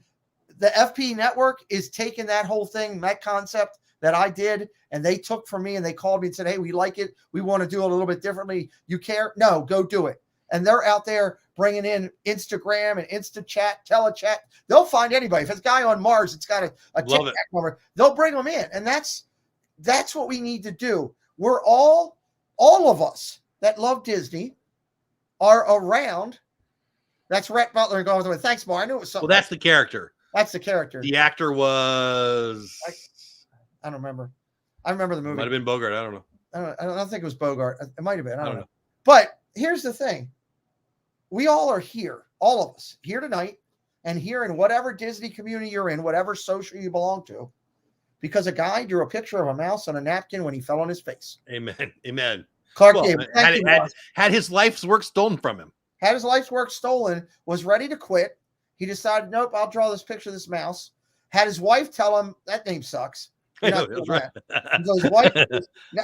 the FP network is taking that whole thing, that concept that I did, and they took from me, and they called me and said, hey, we like it. We want to do it a little bit differently. You care? No, go do it. And they're out there bringing in Instagram and Insta chat, telechat. They'll find anybody. If it's a guy on Mars, it's got a TikTok number. They'll bring them in. And that's what we need to do. We're all of us that love Disney are around. That's Rhett Butler going with it. Thanks, Mar. I knew it was something. Well, that's the character. That's the character. The actor was... I don't remember. I remember the movie. Might have been Bogart. I don't know. I don't think it was Bogart. It might have been. I don't know. But here's the thing. We all are here. All of us here tonight, and here in whatever Disney community you're in, whatever social you belong to, because a guy drew a picture of a mouse on a napkin when he fell on his face. Amen. Amen. Clark Gable. Had his life's work stolen from him. Had his life's work stolen, was ready to quit. He decided, nope, I'll draw this picture of this mouse. Had his wife tell him, that name sucks. I know, that's right. So his wife,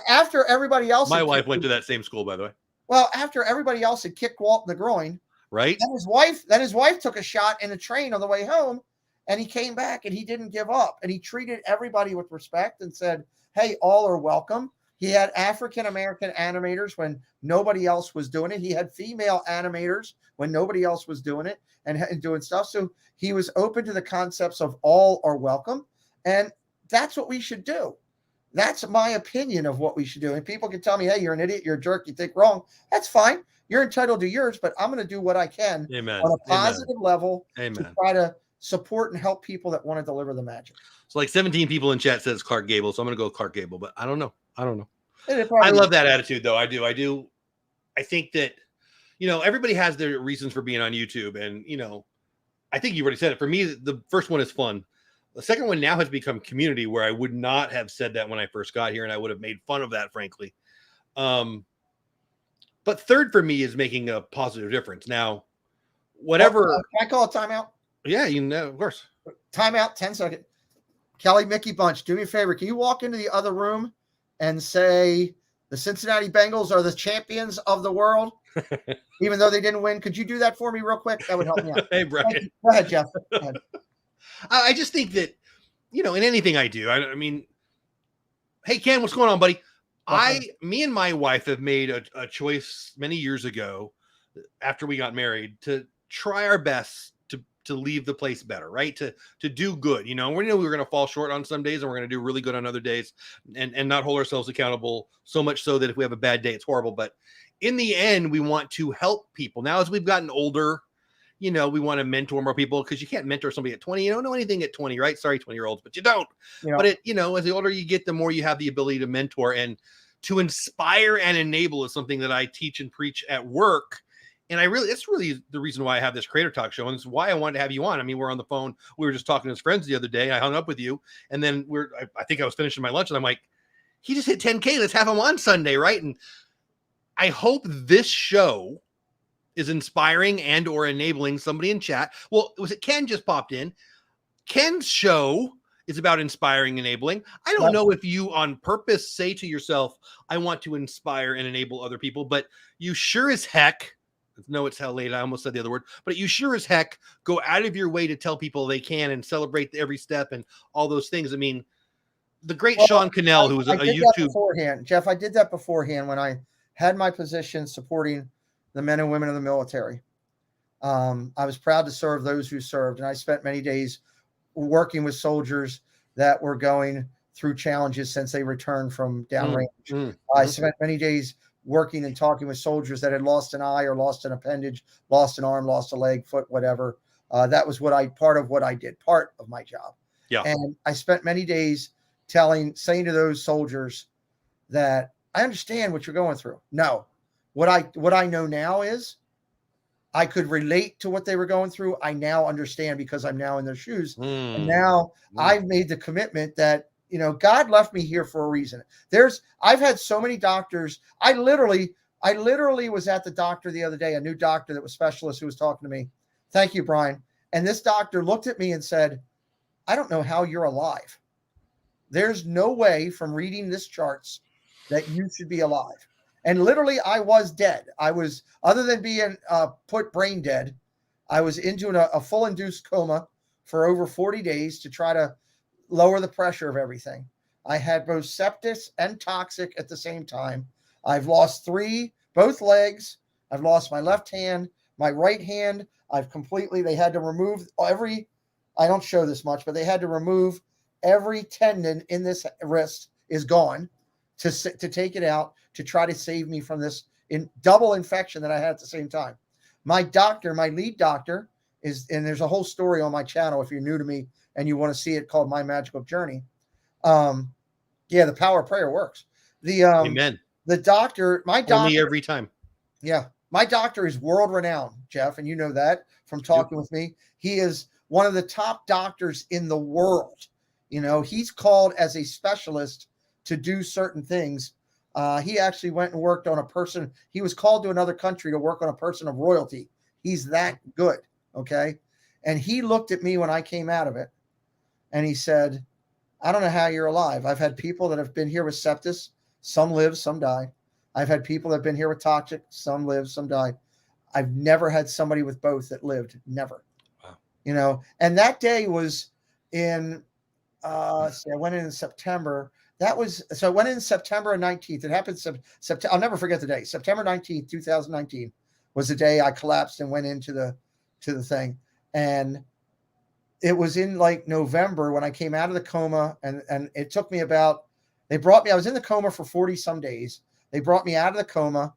after everybody else, my wife went to that same school, by the way. Well, after everybody else had kicked Walt in the groin, right? Then his wife took a shot in a train on the way home, and he came back and he didn't give up, and he treated everybody with respect and said, "Hey, all are welcome." He had African American animators when nobody else was doing it. He had female animators when nobody else was doing it and doing stuff. So he was open to the concepts of all are welcome, and that's what we should do. That's my opinion of what we should do. And people can tell me, hey, you're an idiot, you're a jerk, you think wrong. That's fine. You're entitled to yours, but I'm going to do what I can on a positive level to try to support and help people that want to deliver the magic. So like 17 people in chat says Clark Gable. So I'm going to go with Clark Gable, but I don't know. I love that attitude though. I do. I think that, everybody has their reasons for being on YouTube. And, I think you already said it. For me, the first one is fun. The second one now has become community, where I would not have said that when I first got here, and I would have made fun of that, frankly. But third for me is making a positive difference. Now, whatever. Can I call a timeout? Yeah, of course. Timeout, 10 seconds. Kelly, Mickey Bunch, do me a favor. Can you walk into the other room and say the Cincinnati Bengals are the champions of the world, even though they didn't win? Could you do that for me real quick? That would help me out. Hey, Brian. Go ahead, Jeff. Go ahead. I just think that, in anything I do, I mean, hey, Ken, what's going on, buddy? Me and my wife have made a choice many years ago after we got married to try our best to leave the place better, right? To do good. We knew we were going to fall short on some days and we're going to do really good on other days and not hold ourselves accountable so much so that if we have a bad day, it's horrible. But in the end, we want to help people. Now, as we've gotten older, we want to mentor more people, because you can't mentor somebody at 20. You don't know anything at 20, right? Sorry, 20-year-olds, but you don't. Yeah. But as the older you get, the more you have the ability to mentor and to inspire and enable is something that I teach and preach at work. And it's really the reason why I have this Creator Talk show, and it's why I wanted to have you on. I mean, we're on the phone. We were just talking as friends the other day. I hung up with you, and then I think I was finishing my lunch, and I'm like, he just hit 10K. Let's have him on Sunday, right? And I hope this show is inspiring and or enabling somebody in chat. Well, was it Ken just popped in? Ken's show is about inspiring, enabling. I don't know if you on purpose say to yourself, I want to inspire and enable other people, but you sure as heck, no, it's hell late. I almost said the other word, but you sure as heck go out of your way to tell people they can and celebrate every step and all those things. I mean, the great Sean Cannell, who was a YouTube beforehand, Jeff, I did that beforehand when I had my position supporting the men and women of the military. I was proud to serve those who served, and I spent many days working with soldiers that were going through challenges since they returned from downrange. I spent many days working and talking with soldiers that had lost an eye or lost an appendage, lost an arm, lost a leg, foot, whatever. That was part of my job. Yeah. And I spent many days saying to those soldiers that I understand what you're going through. No, what I know now is I could relate to what they were going through. I now understand because I'm now in their shoes. And now I've made the commitment that, God left me here for a reason. I've had so many doctors. I literally was at the doctor the other day, a new doctor that was specialist who was talking to me. Thank you, Brian. And this doctor looked at me and said, I don't know how you're alive. There's no way from reading this charts that you should be alive. And literally I was dead. I was, other than being put brain dead, I was into a full induced coma for over 40 days to try to lower the pressure of everything. I had both sepsis and toxic at the same time. I've lost both legs. I've lost my left hand, my right hand. They had to remove I don't show this much, but they had to remove every tendon in this wrist is gone to take it out to try to save me from this double infection that I had at the same time. My lead doctor and there's a whole story on my channel if you're new to me and you want to see it, called My Magical Journey. The power of prayer works. Amen. My doctor, only every time. Yeah. My doctor is world renowned, Jeff, and you know that from talking with me. He is one of the top doctors in the world. He's called as a specialist to do certain things. He actually went and worked on a person. He was called to another country to work on a person of royalty. He's that good. Okay. And he looked at me when I came out of it and he said, I don't know how you're alive. I've had people that have been here with sepsis. Some live, some die. I've had people that have been here with toxic. Some live, some die. I've never had somebody with both that lived. Never. Wow. And that day was I went in September. I went in September 19th. It happened September. I'll never forget the day. September 19th, 2019 was the day I collapsed and went into the thing. And it was in like November when I came out of the coma, and it took me I was in the coma for 40 some days. They brought me out of the coma,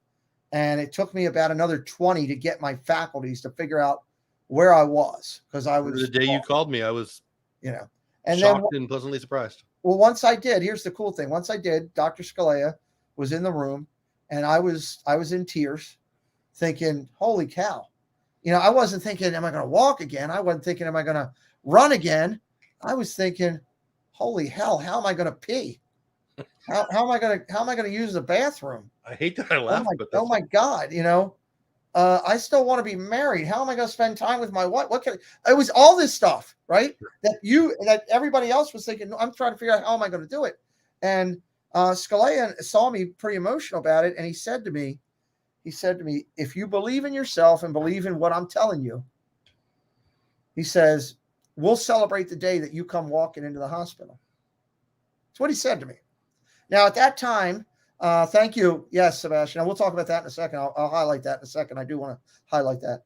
and it took me about another 20 to get my faculties to figure out where I was. Because I was the day you called me, I was and shocked and pleasantly surprised. Well, once I did, here's the cool thing. Once I did, Dr. Scalea was in the room, and I was in tears thinking, holy cow. I wasn't thinking, am I going to walk again? I wasn't thinking, am I going to run again? I was thinking, holy hell, how am I going to pee? How am I going to use the bathroom? I hate that I laughed, oh my God, I still want to be married. How am I going to spend time with my wife? It was all this stuff, right? That everybody else was thinking, no, I'm trying to figure out how am I going to do it. And Scalea saw me pretty emotional about it. And he said to me, if you believe in yourself and believe in what I'm telling you, he says, we'll celebrate the day that you come walking into the hospital. That's what he said to me. Now, at that time, thank you. Yes, Sebastian. We'll talk about that in a second. I'll highlight that in a second. I do want to highlight that.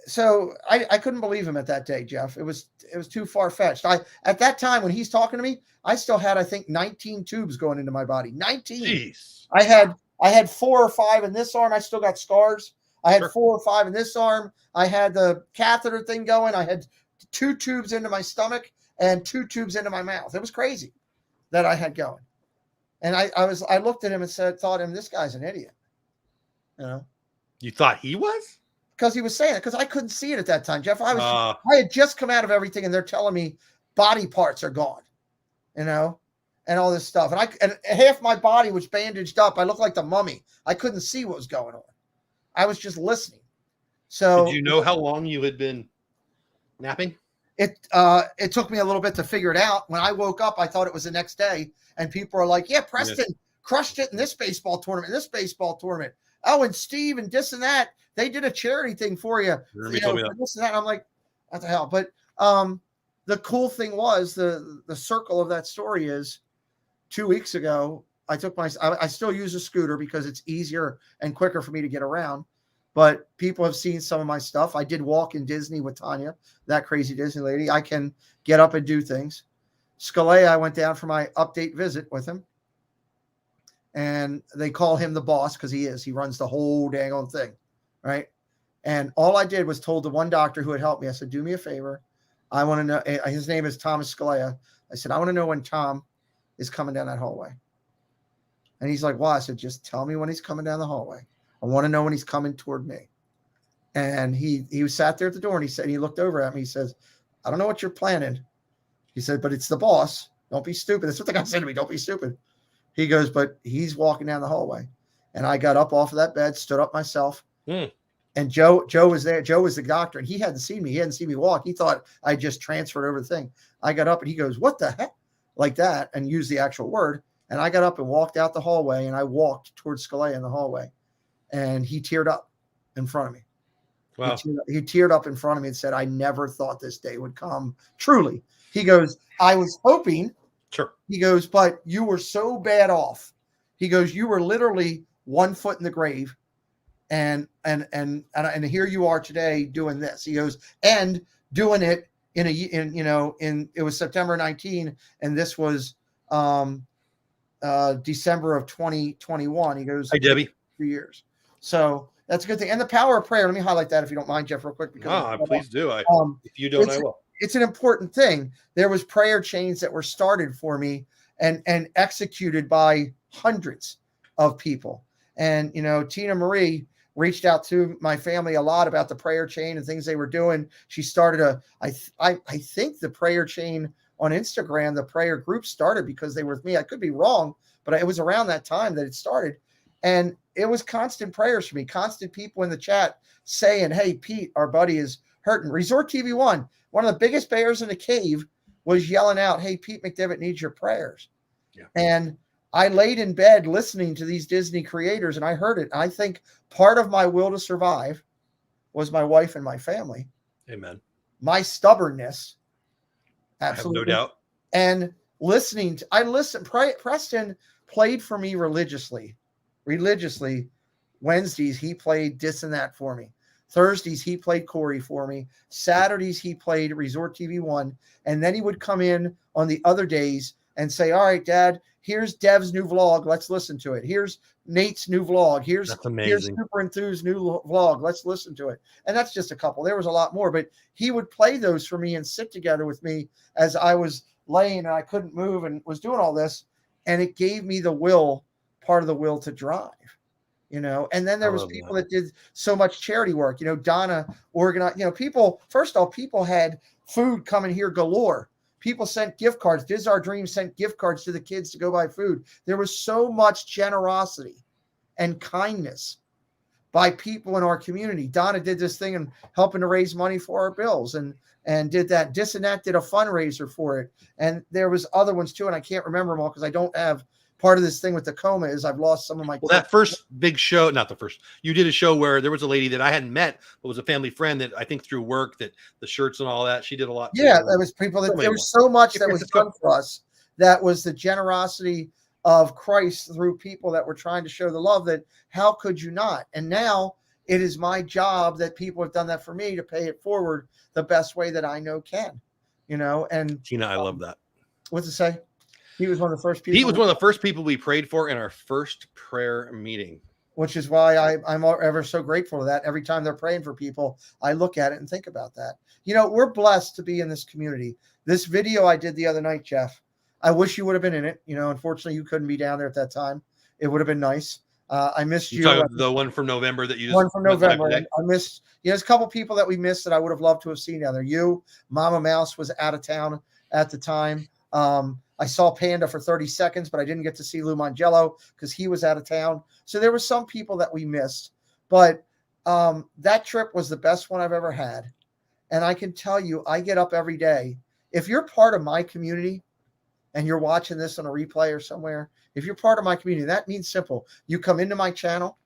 So I couldn't believe him at that day, Jeff. It was too far-fetched. At that time when he's talking to me, I still had, I think, 19 tubes going into my body. 19. Jeez. I had 4 or 5 in this arm. I still got scars. I had 4 or 5 in this arm. I had the catheter thing going. I had 2 tubes into my stomach and 2 tubes into my mouth. It was crazy that I had going. And I looked at him and thought this guy's an idiot. You thought he was? Because he was saying it, because I couldn't see it at that time, Jeff. I had just come out of everything, and they're telling me body parts are gone, and all this stuff. And half my body was bandaged up. I looked like the mummy. I couldn't see what was going on. I was just listening. So did you know how long you had been napping? it took me a little bit to figure it out. When I woke up, I thought it was the next day, and people are like, yeah, Preston crushed it in this baseball tournament, Oh, and Steve and this and that, they did a charity thing for you, for this and that. And I'm like, what the hell? But the cool thing was the circle of that story is 2 weeks ago, I still use a scooter because it's easier and quicker for me to get around. But people have seen some of my stuff. I did walk in Disney with Tanya, that crazy Disney lady. I can get up and do things. Scalea, I went down for my update visit with him. And they call him the boss because he is. He runs the whole dang on thing, right? And all I did was told the one doctor who had helped me, I said, do me a favor. I want to know, his name is Thomas Scalea. I said, I want to know when Tom is coming down that hallway. And he's like, why? I said, just tell me when he's coming down the hallway. I want to know when he's coming toward me. And he sat there at the door and he looked over at me. He says, I don't know what you're planning. He said, but it's the boss. Don't be stupid. That's what the guy said to me. Don't be stupid. He goes, but he's walking down the hallway. And I got up off of that bed, stood up myself. And Joe was there. Joe was the doctor, and he hadn't seen me. He hadn't seen me walk. He thought I just transferred over the thing. I got up and he goes, what the heck? Like that, and used the actual word. And I got up and walked out the hallway, and I walked towards Scalea in the hallway. And he teared up in front of me. Wow. He teared up in front of me and said, I never thought this day would come. Truly. He goes, I was hoping. Sure. He goes, but you were so bad off. He goes, you were literally 1 foot in the grave. And here you are today doing this. He goes, and doing it it was September 19, and this was December of 2021. He goes, hi, Debbie. 2 years. So that's a good thing. And the power of prayer. Let me highlight that if you don't mind, Jeff, real quick. Because please do. If you don't, I will. It's an important thing. There was prayer chains that were started for me and executed by hundreds of people. And, Tina Marie reached out to my family a lot about the prayer chain and things they were doing. She started I think the prayer chain on Instagram, the prayer group started because they were with me. I could be wrong, but it was around that time that it started. And it was constant prayers for me, constant people in the chat saying, hey, Pete, our buddy is hurting. Resort TV One of the biggest bears in the cave, was yelling out, hey, Pete McDevitt needs your prayers. Yeah. And I laid in bed listening to these Disney creators, and I heard it. I think part of my will to survive was my wife and my family. Amen. My stubbornness. Absolutely. I have no doubt. And Preston played for me religiously. Wednesdays, he played this and that for me. Thursdays, he played Corey for me. Saturdays, he played Resort TV One. And then he would come in on the other days and say, all right, Dad, here's Dev's new vlog. Let's listen to it. Here's Nate's new vlog. Here's Super Enthused new vlog. Let's listen to it. And that's just a couple. There was a lot more, but he would play those for me and sit together with me as I was laying and I couldn't move and was doing all this. And it gave me part of the will to drive. And then there was people that did so much charity work. Donna organized, people had food coming here galore. People sent gift cards. This is Our Dream sent gift cards to the kids to go buy food. There was so much generosity and kindness by people in our community. Donna did this thing and helping to raise money for our bills and did that. Dis and That did a fundraiser for it. And there was other ones too. And I can't remember them all because I don't have part of this thing with the coma is I've lost some of my. Well, that first big show, not the first, you did a show where there was a lady that I hadn't met, but was a family friend that I think through work that the shirts and all that, she did a lot. Yeah, there was people that there was so much that was done for us. That was the generosity of Christ through people that were trying to show the love that how could you not? And now it is my job that people have done that for me to pay it forward the best way that I know can, and Tina, I love that. What's it say? He was one of the first people. He was one of the first people we prayed for in our first prayer meeting. Which is why I'm ever so grateful for that. Every time they're praying for people, I look at it and think about that. We're blessed to be in this community. This video I did the other night, Jeff, I wish you would have been in it. Unfortunately, you couldn't be down there at that time. It would have been nice. I missed you. The one from November that you just. One from November. I missed. There's a couple people that we missed that I would have loved to have seen down there. You, Mama Mouse was out of town at the time. I saw Panda for 30 seconds, but I didn't get to see Lou Mangello because he was out of town. So there were some people that we missed, but That trip was the best one I've ever had. And I can tell you, I get up every day. If you're part of my community and you're watching this on a replay or somewhere, if you're part of my community, that means simple. You come into my channel.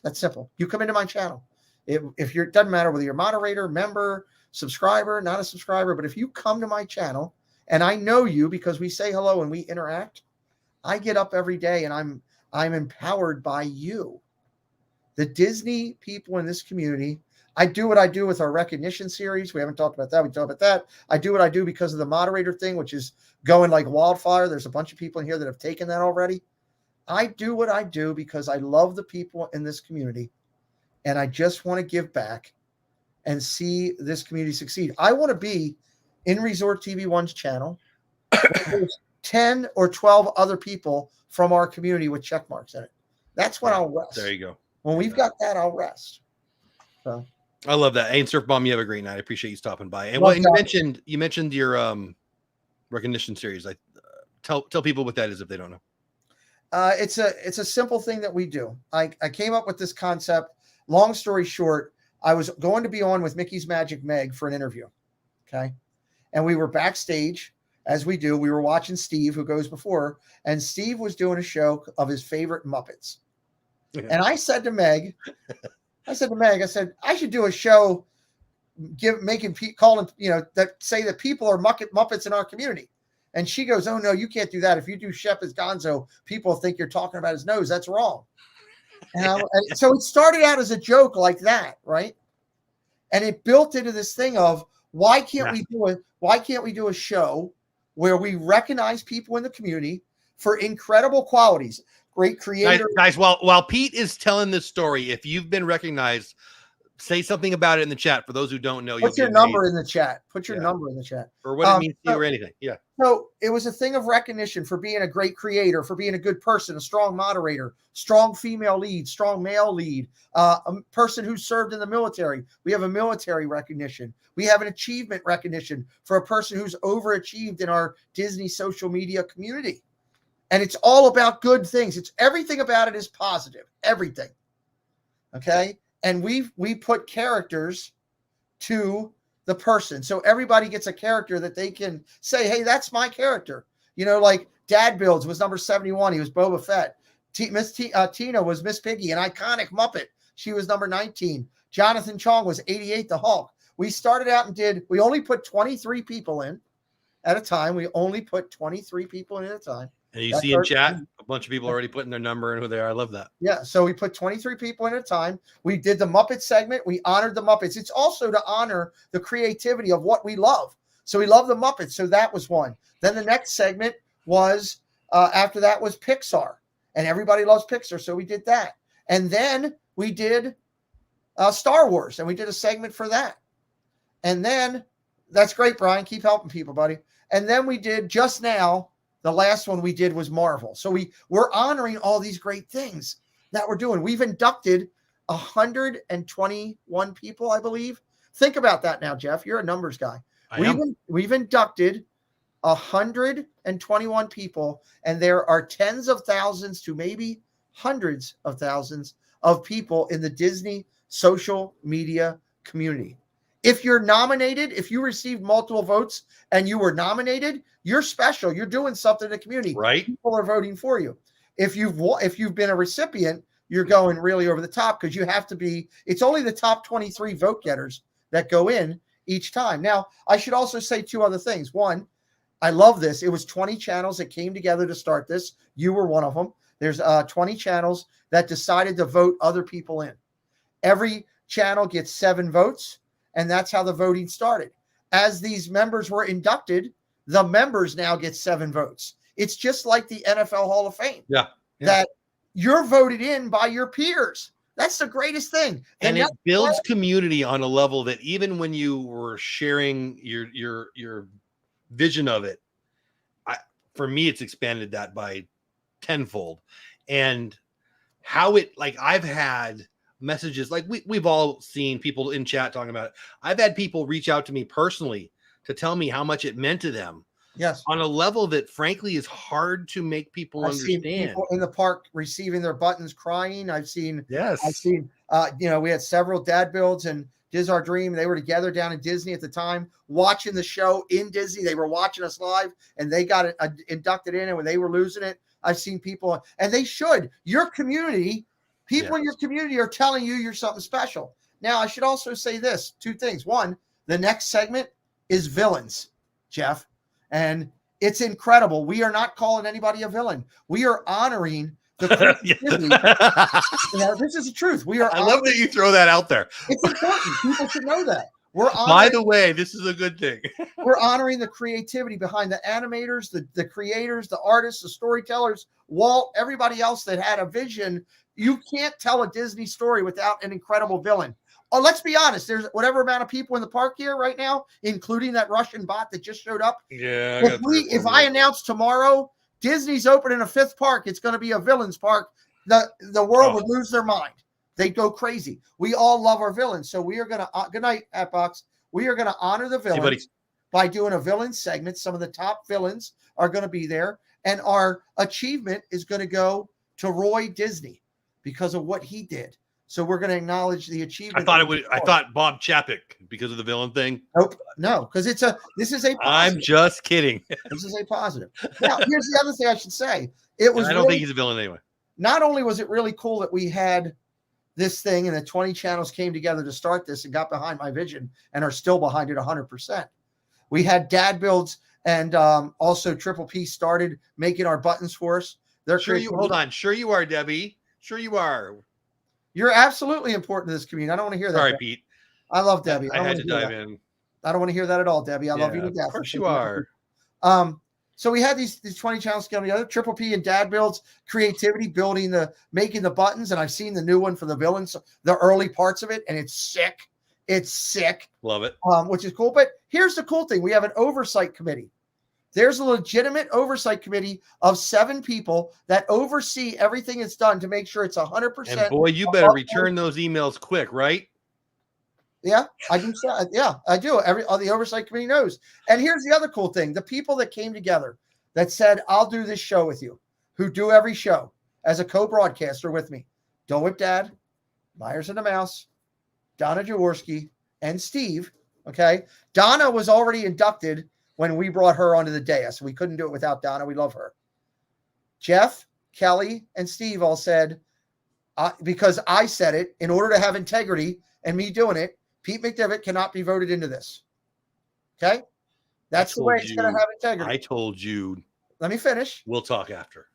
That's simple. You come into my channel. If you're, it doesn't matter whether you're moderator, member, subscriber, not a subscriber, but if you come to my channel and I know you because we say hello and we interact, I get up every day and I'm empowered by you. The Disney people in this community, I do what I do with our recognition series. We haven't talked about that. We talked about that. I do what I do because of the moderator thing, which is going like wildfire. There's a bunch of people in here that have taken that already. I do what I do because I love the people in this community and I just want to give back and see this community succeed. I want to be in Resort TV1's channel. There's 10 or 12 other people from our community with check marks in it. That's when I'll rest. There you go. When we've got that, I'll rest. So I love that. Hey, Surf Bomb, you have a great night. I appreciate you stopping by. And what you mentioned your recognition series. Tell people what that is if they don't know. It's a simple thing that we do. I came up with this concept. Long story short, I was going to be on with Mickey's Magic Meg for an interview. Okay. And we were backstage, as we do. We were watching Steve, who goes before, and Steve was doing a show of his favorite Muppets. And I said to Meg, I said, I should do a show that say that people are Muppets in our community. And she goes, oh, no, you can't do that. If you do Shep as Gonzo, people think you're talking about his nose. That's wrong. And so it started out as a joke like that, right? And it built into this thing of why can't we do a show where we recognize people in the community for incredible qualities, great creator. Guys, while Pete is telling this story, if you've been recognized, say something about it in the chat. For those who don't know, put your number in the chat. Put your number in the chat. Or what it means to you or anything. Yeah. So it was a thing of recognition for being a great creator, for being a good person, a strong moderator, strong female lead, strong male lead, a person who served in the military. We have a military recognition. We have an achievement recognition for a person who's overachieved in our Disney social media community. And it's all about good things. It's everything about it is positive. Everything. Okay. And we put characters to the person. So everybody gets a character that they can say, hey, that's my character. You know, like Dad Builds was number 71. He was Boba Fett. Tina was Miss Piggy, an iconic Muppet. She was number 19. Jonathan Chong was 88, the Hulk. We started out and we only put 23 people in at a time. We only put 23 people in at a time. And you see in chat, a bunch of people already putting their number and who they are. I love that. Yeah. So we put 23 people in at a time. We did the Muppet segment. We honored the Muppets. It's also to honor the creativity of what we love. So we love the Muppets. So that was one. Then the next segment was, after that was Pixar. And everybody loves Pixar. So we did that. And then we did Star Wars. And we did a segment for that. And then, that's great, Brian. Keep helping people, buddy. And then we did just now, the last one we did was Marvel. So we're honoring all these great things that we're doing. We've inducted 121 people, I believe. Think about that now, Jeff. You're a numbers guy. We've inducted 121 people, and there are tens of thousands to maybe hundreds of thousands of people in the Disney social media community. If you're nominated, if you received multiple votes and you were nominated, you're special. You're doing something in the community. Right. People are voting for you. If you've been a recipient, you're going really over the top because you have to be. It's only the top 23 vote getters that go in each time. Now, I should also say two other things. One, I love this. It was 20 channels that came together to start this. You were one of them. There's 20 channels that decided to vote other people in. Every channel gets 7 votes. And that's how the voting started. As these members were inducted, the members now get 7 votes. It's just like the NFL Hall of Fame. Yeah. That you're voted in by your peers. That's the greatest thing. And it builds community on a level that even when you were sharing your vision of it, for me, it's expanded that by tenfold. And how it, like, I've had messages, like we've all seen people in chat talking about it. I've had people reach out to me personally to tell me how much it meant to them Yes. on a level that frankly is hard to make people I've seen understand. people in the park receiving their buttons crying. I've seen, Yes. we had several dad builds and Diz Our Dream. They were together down in Disney at the time, watching the show in Disney. They were watching us live and they got inducted in, and when they were losing it, I've seen people, and they should. Your community, people in your community are telling you you're something special. Now, I should also say this, 2 things. One, the next segment is villains, Jeff. And it's incredible. We are not calling anybody a villain. We are honoring the creativity. This is the truth. I love that you throw that out there. It's important. People should know that. By the way, this is a good thing. We're honoring the creativity behind the animators, the creators, the artists, the storytellers, Walt, everybody else that had a vision. You can't tell a Disney story without an incredible villain. Oh, let's be honest. There's whatever amount of people in the park here right now, including that Russian bot that just showed up. Yeah. If I announce tomorrow Disney's opening a 5th park, it's going to be a villains park, the world would lose their mind. They'd go crazy. We all love our villains. So we are going to, good night, Hatbox. We are going to honor the villains by doing a villain segment. Some of the top villains are going to be there. And our achievement is going to go to Roy Disney because of what he did. So we're going to acknowledge the achievement. I thought Bob Chapek because of the villain thing. Nope. No, because this is a positive. I'm just kidding. This is a positive. Now, here's the other thing I should say. I don't think he's a villain anyway. Not only was it really cool that we had this thing and the 20 channels came together to start this and got behind my vision and are still behind it 100%. We had dad builds and also Triple P started making our buttons for us. Hold on. Sure you are, Debbie. Sure you are. You're absolutely important to this community. I don't want to hear that. Sorry, Pete. I love Debbie. I had to dive in. I don't want to hear that at all, Debbie. I love you to death. Of course you are. So we had these 20 channels coming together, Triple P and dad builds, creativity, making the buttons. And I've seen the new one for the villains, the early parts of it. And it's sick. It's sick. Love it. Which is cool. But here's the cool thing. We have an oversight committee. There's a legitimate oversight committee of 7 people that oversee everything it's done to make sure it's 100%. And boy, you better return those emails quick, right? Yeah, I do. Yeah, I do. The oversight committee knows. And here's the other cool thing. The people that came together that said, I'll do this show with you, who do every show as a co-broadcaster with me. Dole Whip Dad, Myers and the Mouse, Donna Jaworski, and Steve. Okay. Donna was already inducted when we brought her onto the dais. We couldn't do it without Donna. We love her. Jeff, Kelly, and Steve all said, because I said it, in order to have integrity and me doing it, Pete McDevitt cannot be voted into this. Okay? That's the way it's going to have integrity. I told you. Let me finish. We'll talk after.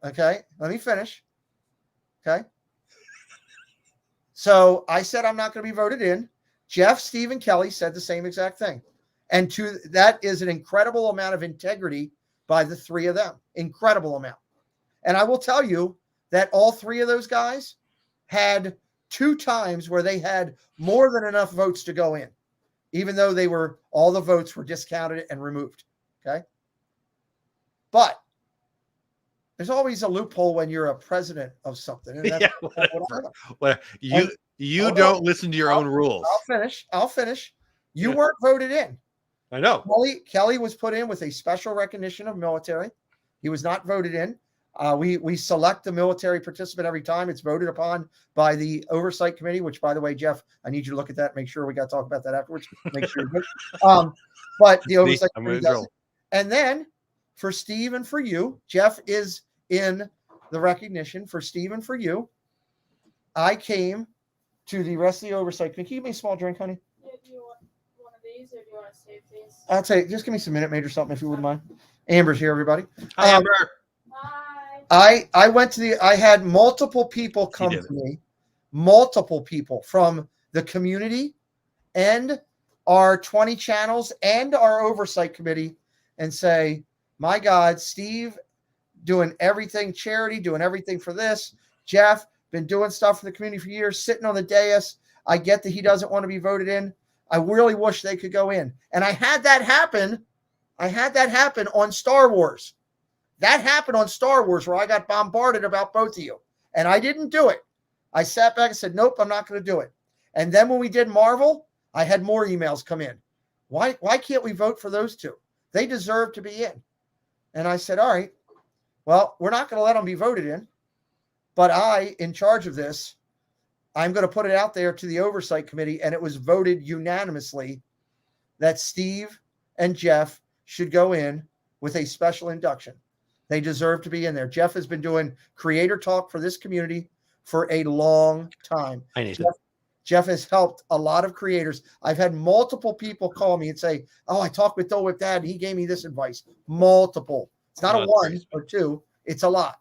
Okay? Let me finish. Okay? So I said I'm not going to be voted in. Jeff, Steve, and Kelly said the same exact thing. And that is an incredible amount of integrity by the 3 of them. Incredible amount. And I will tell you that all 3 of those guys had 2 times where they had more than enough votes to go in, even though all the votes were discounted and removed. Okay. But there's always a loophole when you're a president of something. And that's whatever. You don't listen to your own rules. I'll finish. You weren't voted in. I know. Kelly was put in with a special recognition of military. He was not voted in. We select the military participant every time. It's voted upon by the oversight committee, which, by the way, Jeff, I need you to look at that. Make sure we got to talk about that afterwards. Make sure you're good. But the oversight committee does it. And then for Steve and for you, Jeff is in the recognition. For Steve and for you, I came to the rest of the oversight committee. Can you give me a small drink, honey? Yeah, do you want one of these or do you want to save these? I'll tell you, just give me some Minute Maid or something if you wouldn't mind. Amber's here, everybody. Hi, Amber. I went to I had multiple people come to me, multiple people from the community and our 20 channels and our oversight committee and say, my God, Steve doing everything charity, doing everything for this. Jeff been doing stuff for the community for years, sitting on the dais. I get that he doesn't want to be voted in. I really wish they could go in. And I had that happen on Star Wars. That happened on Star Wars where I got bombarded about both of you. And I didn't do it. I sat back and said, nope, I'm not going to do it. And then when we did Marvel, I had more emails come in. Why can't we vote for those 2? They deserve to be in. And I said, all right, well, we're not going to let them be voted in, but I, in charge of this, I'm going to put it out there to the oversight committee. And it was voted unanimously that Steve and Jeff should go in with a special induction. They deserve to be in there. Jeff has been doing creator talk for this community for a long time. I need Jeff has helped a lot of creators. I've had multiple people call me and say, oh, I talked with Dole Whip Dad and he gave me this advice. Multiple. It's not a one or two. It's a lot.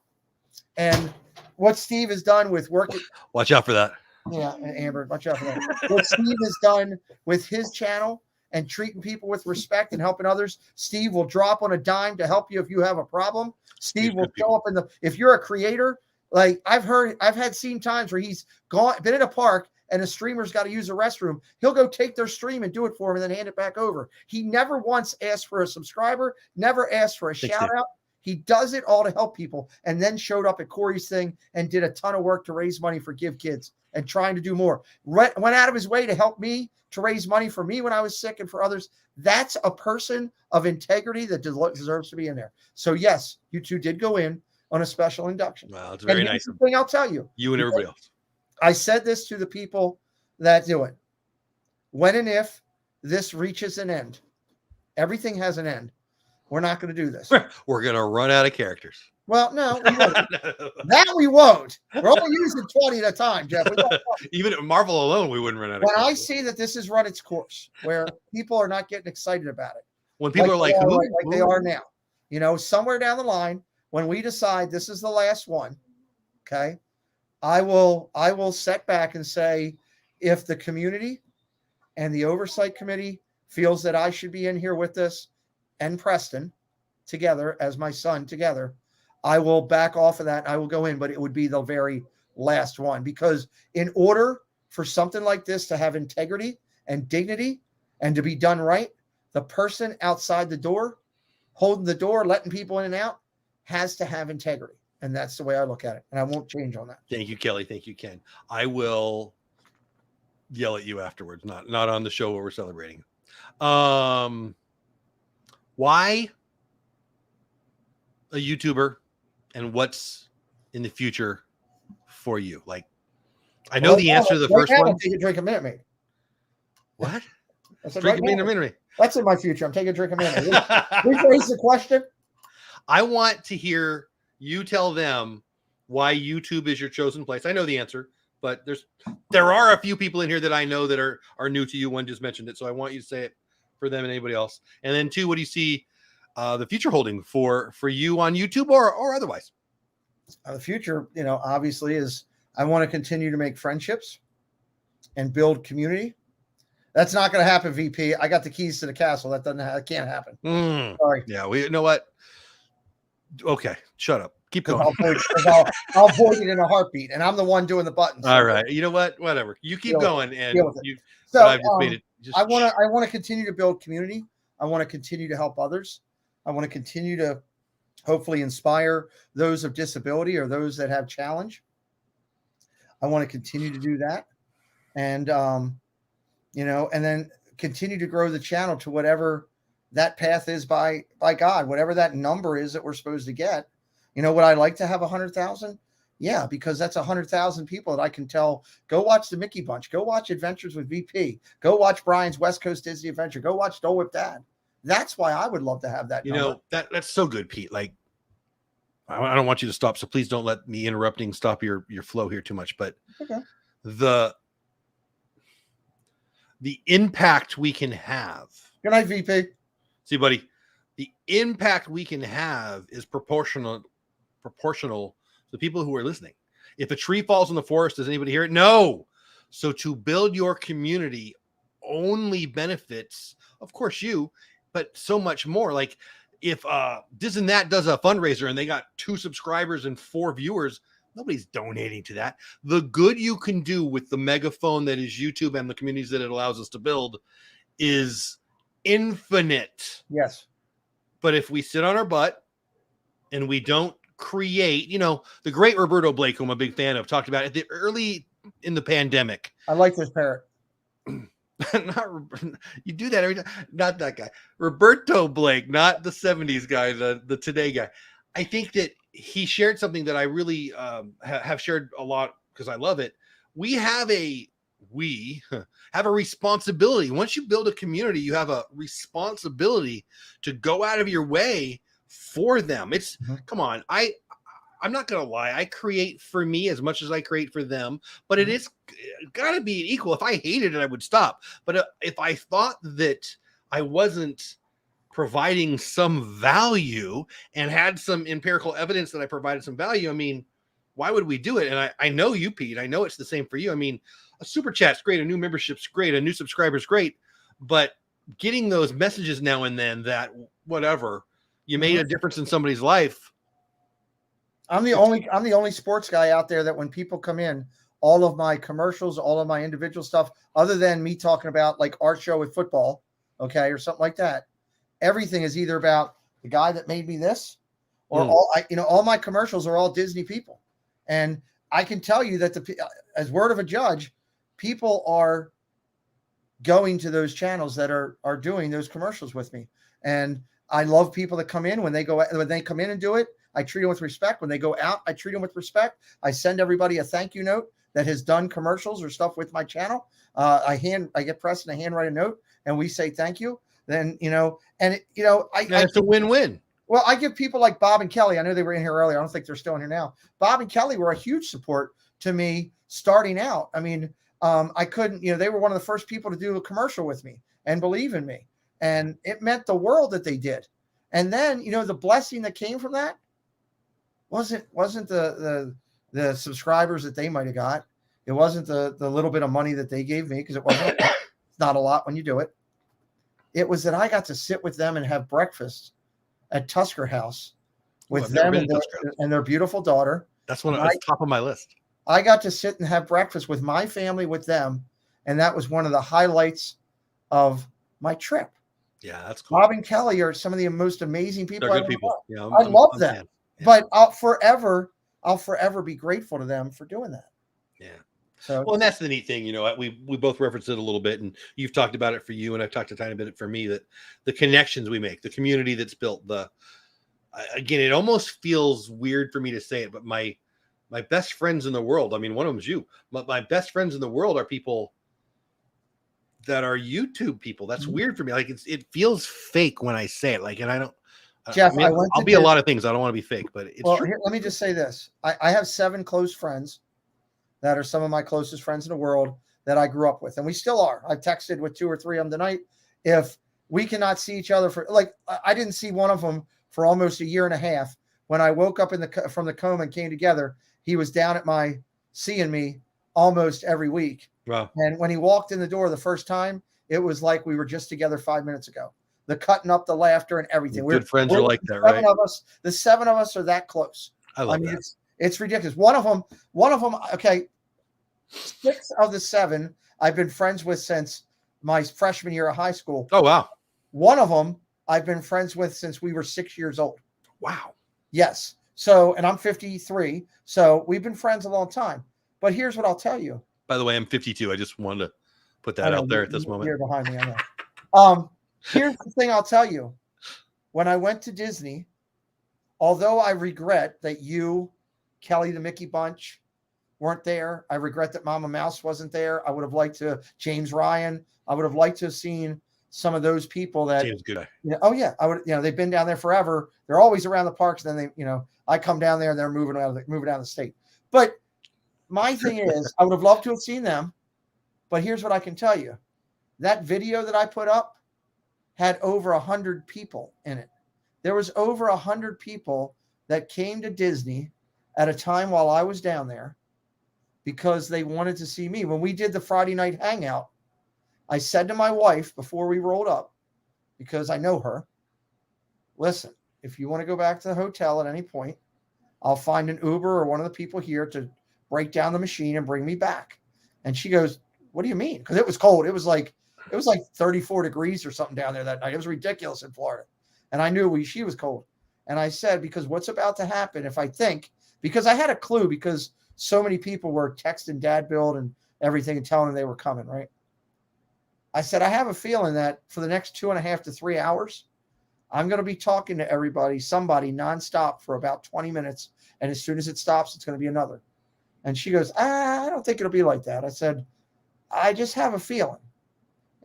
And what Steve has done with working. Watch out for that. Yeah, Amber, watch out for that. What Steve has done with his channel and treating people with respect and helping others. Steve will drop on a dime to help you if you have a problem. Steve will show up if you're a creator, like I've seen times where he's been in a park and a streamer's got to use a restroom. He'll go take their stream and do it for him and then hand it back over. He never once asked for a subscriber, never asked for a shout out. He does it all to help people, and then showed up at Corey's thing and did a ton of work to raise money for Give Kids and trying to do more. Went out of his way to help me, to raise money for me when I was sick and for others. That's a person of integrity that deserves to be in there. So yes, you two did go in on a special induction. Wow, it's very nice. The thing I'll tell you. You and everybody else. I said this to the people that do it. When and if this reaches an end, everything has an end. We're not going to do this. We're going to run out of characters. Well, no, we won't. That we won't. We're only using 20 at a time, Jeff. Even at Marvel alone, we wouldn't run out of when characters. I see that this has run its course, where people are not getting excited about it. When people are like, like they are now. You know, somewhere down the line, when we decide this is the last one, okay, I will set back and say, if the community and the oversight committee feels that I should be in here with this and Preston together as my son together, I will back off of that. I will go in, but it would be the very last one, because in order for something like this to have integrity and dignity and to be done right, the person outside the door, holding the door, letting people in and out, has to have integrity. And that's the way I look at it. And I won't change on that. Thank you, Kelly. Thank you, Ken. I will yell at you afterwards, not on the show where we're celebrating. Why a YouTuber, and what's in the future for you? Like, I know the answer to the first one. Take a drink a minute, mate. What? Drink a minute. That's in my future. I'm taking a drink a minute. Rephrase the question. I want to hear you tell them why YouTube is your chosen place. I know the answer, but there are a few people in here that I know that are new to you. One just mentioned it, so I want you to say it for them and anybody else. And then two, what do you see the future holding for you on YouTube or otherwise? The future, obviously is I want to continue to make friendships and build community. That's not going to happen, VP. I got the keys to the castle. That can't happen. Sorry. Yeah, you know what? Okay, shut up. Keep going. I'll void it in a heartbeat, and I'm the one doing the buttons. All right. You know what? Whatever. You keep going, and I want to continue to build community. I want to continue to help others. I want to continue to hopefully inspire those of disability or those that have challenge. I want to continue to do that, and and then continue to grow the channel to whatever that path is by God, whatever that number is that we're supposed to get. Would I like to have 100,000? Yeah, because that's 100,000 people that I can tell, go watch the Mickey Bunch, go watch Adventures with VP, go watch Brian's West Coast Disney Adventure, go watch Dole Whip Dad. That's why I would love to have that. That's so good, Pete. Like, I don't want you to stop, so please don't let me interrupting stop your flow here too much. But okay. The impact we can have. Good night, VP. See, buddy, the impact we can have is proportional to the people who are listening. If a tree falls in the forest, does anybody hear it? No. So to build your community only benefits, of course, you, but so much more. Like if This and That does a fundraiser and they got 2 subscribers and 4 viewers, nobody's donating to that. The good you can do with the megaphone that is YouTube and the communities that it allows us to build is infinite. Yes. But if we sit on our butt and we don't create, the great Roberto Blake, who I'm a big fan of, talked about it early in the pandemic. I like this parrot. not you do that every time. Not that guy, Roberto Blake, not the 70s guy, the today guy. I think that he shared something that I really have shared a lot because I love it. We have a responsibility. Once you build a community, you have a responsibility to go out of your way for them. It's come on, I'm not gonna lie, I create for me as much as I create for them, but it is gotta be equal. If I hated it, I would stop. But if I thought that I wasn't providing some value and had some empirical evidence that I provided some value, I mean, why would we do it? And I know you, Pete, I know it's the same for you. I mean, a super chat's great, a new membership's great, a new subscriber's great, but getting those messages now and then that whatever, you made a difference in somebody's life. I'm the only sports guy out there that when people come in, all of my commercials, all of my individual stuff, other than me talking about like our show with football, okay, or something like that, everything is either about the guy that made me this, or all my commercials are all Disney people. And I can tell you that as word of a judge, people are going to those channels that are doing those commercials with me. And I love people that come in when they come in and do it. I treat them with respect. When they go out, I treat them with respect. I send everybody a thank you note that has done commercials or stuff with my channel. I get Preston to handwrite a note and we say thank you. Then, it's a win-win. Well, I give people like Bob and Kelly. I know they were in here earlier. I don't think they're still in here now. Bob and Kelly were a huge support to me starting out. I mean, I couldn't, they were one of the first people to do a commercial with me and believe in me. And it meant the world that they did. And then, the blessing that came from that wasn't the subscribers that they might have got. It wasn't the little bit of money that they gave me, because it wasn't it's not a lot when you do it. It was that I got to sit with them and have breakfast at Tusker House with them and their beautiful daughter. That's top of my list. I got to sit and have breakfast with my family with them, and that was one of the highlights of my trip. Yeah, that's cool. Bob and Kelly are some of the most amazing people. They're good people. Yeah, I love them. Yeah. But I'll forever be grateful to them for doing that. Yeah. So, well, and that's the neat thing, we both referenced it a little bit, and you've talked about it for you, and I've talked a tiny bit for me, that the connections we make, the community that's built, again, it almost feels weird for me to say it, but my best friends in the world, I mean, one of them's you, but my best friends in the world are people that are YouTube people. That's weird for me. Like it feels fake when I say it. Like, and I don't, Jeff, I'll be a lot of things. I don't want to be fake, but it's true. Here, let me just say this. I have 7 close friends that are some of my closest friends in the world that I grew up with. And we still are. I've texted with 2 or 3 of them tonight. If we cannot see each other I didn't see one of them for almost a year and a half. When I woke up from the coma and came together, he was down at seeing me almost every week. Wow. And when he walked in the door the first time, it was like we were just together 5 minutes ago. The cutting up, the laughter, and everything. Good friends are like that, right? The 7 of us are that close. I love that. It's ridiculous. One of them, okay, 6 of the 7 I've been friends with since my freshman year of high school. Oh, wow. One of them I've been friends with since we were 6 years old. Wow. Yes. So, and I'm 53. So we've been friends a long time. But here's what I'll tell you. By the way, I'm 52. I just wanted to put that out there at this moment. You're behind me. I know. Here's the thing I'll tell you. When I went to Disney, although I regret that you, Kelly the Mickey Bunch, weren't there. I regret that Mama Mouse wasn't there. I would have liked to, James Ryan. I would have liked to have seen some of those people that, James, good. Oh yeah. I would, they've been down there forever. They're always around the parks. And then they, I come down there and they're moving down the state. But my thing is, I would have loved to have seen them. But here's what I can tell you. That video that I put up had over 100 people in it. There was over 100 people that came to Disney at a time while I was down there because they wanted to see me. When we did the Friday night hangout, I said to my wife before we rolled up, because I know her, listen, if you want to go back to the hotel at any point, I'll find an Uber or one of the people here to break down the machine and bring me back. And she goes, what do you mean? Because it was cold. It was like 34 degrees or something down there that night. It was ridiculous in Florida. And I knew she was cold. And I said, because what's about to happen because I had a clue, because so many people were texting Dad Build and everything and telling them they were coming, right? I said, I have a feeling that for the next 2.5 to 3 hours, I'm going to be talking to somebody nonstop for about 20 minutes. And as soon as it stops, it's going to be another. And she goes, I don't think it'll be like that. I said, I just have a feeling.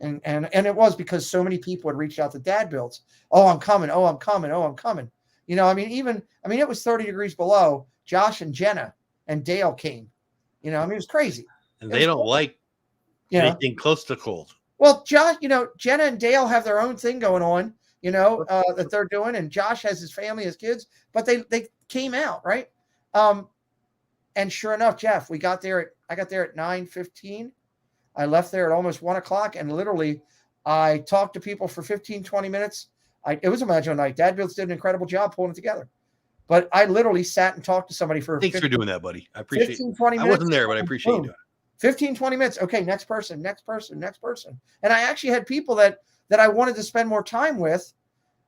And it was because so many people had reached out to dad builds. Oh, I'm coming. Oh, I'm coming. Oh, I'm coming. You know, it was 30 degrees below. Josh and Jenna and Dale came. You know, it was crazy. And they don't like anything close to cold. Well, Josh, Jenna and Dale have their own thing going on, that they're doing. And Josh has his family, his kids, but they came out, right? And sure enough, Jeff, I got there at 9:15. I left there at almost 1:00, and literally I talked to people for 15, 20 minutes. It was a magical night. Dad Builds did an incredible job pulling it together. But I literally sat and talked to somebody for Thanks for doing that, buddy. I appreciate 15, 20 it. minutes. I wasn't there, but I appreciate you doing it. 15, 20 minutes. Okay, next person. And I actually had people that I wanted to spend more time with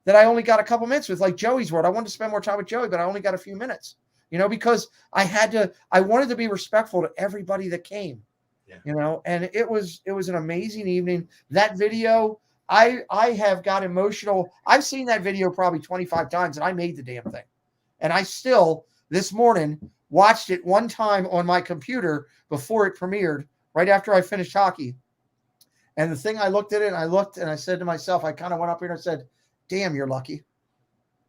that I only got a couple minutes with, like Joey's World. I wanted to spend more time with Joey, but I only got a few minutes, because I wanted to be respectful to everybody that came, and it was an amazing evening. That video, I have got emotional. I've seen that video probably 25 times, and I made the damn thing. And I still, this morning, watched it one time on my computer before it premiered, right after I finished hockey. And the thing, I looked at it, and I said to myself, I kind of went up here and I said, damn, you're lucky,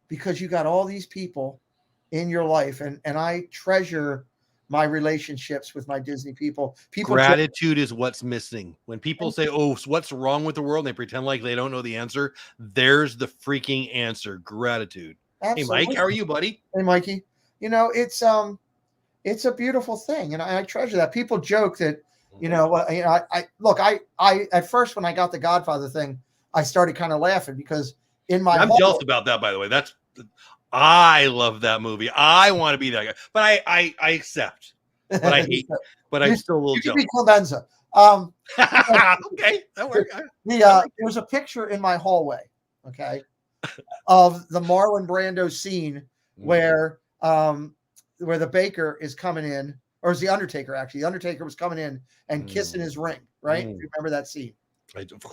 because you got all these people in your life. And I treasure my relationships with my Disney people. Gratitude is what's missing. When people say, oh, what's wrong with the world? And they pretend like they don't know the answer. There's the freaking answer. Gratitude. Absolutely. Hey, Mike, how are you, buddy? Hey, Mikey. It's a beautiful thing. And I treasure that. People joke that, I at first, when I got the Godfather thing, I started kind of laughing because I'm jealous about that, by the way. I love that movie. I want to be that guy, but I accept, but I hate, but I'm still a little jealous. You can be Clemenza. Okay, that works. There's a picture in my hallway, okay, of the Marlon Brando scene where the baker is coming in, or is the Undertaker actually? The Undertaker was coming in and kissing his ring, right? If you remember that scene?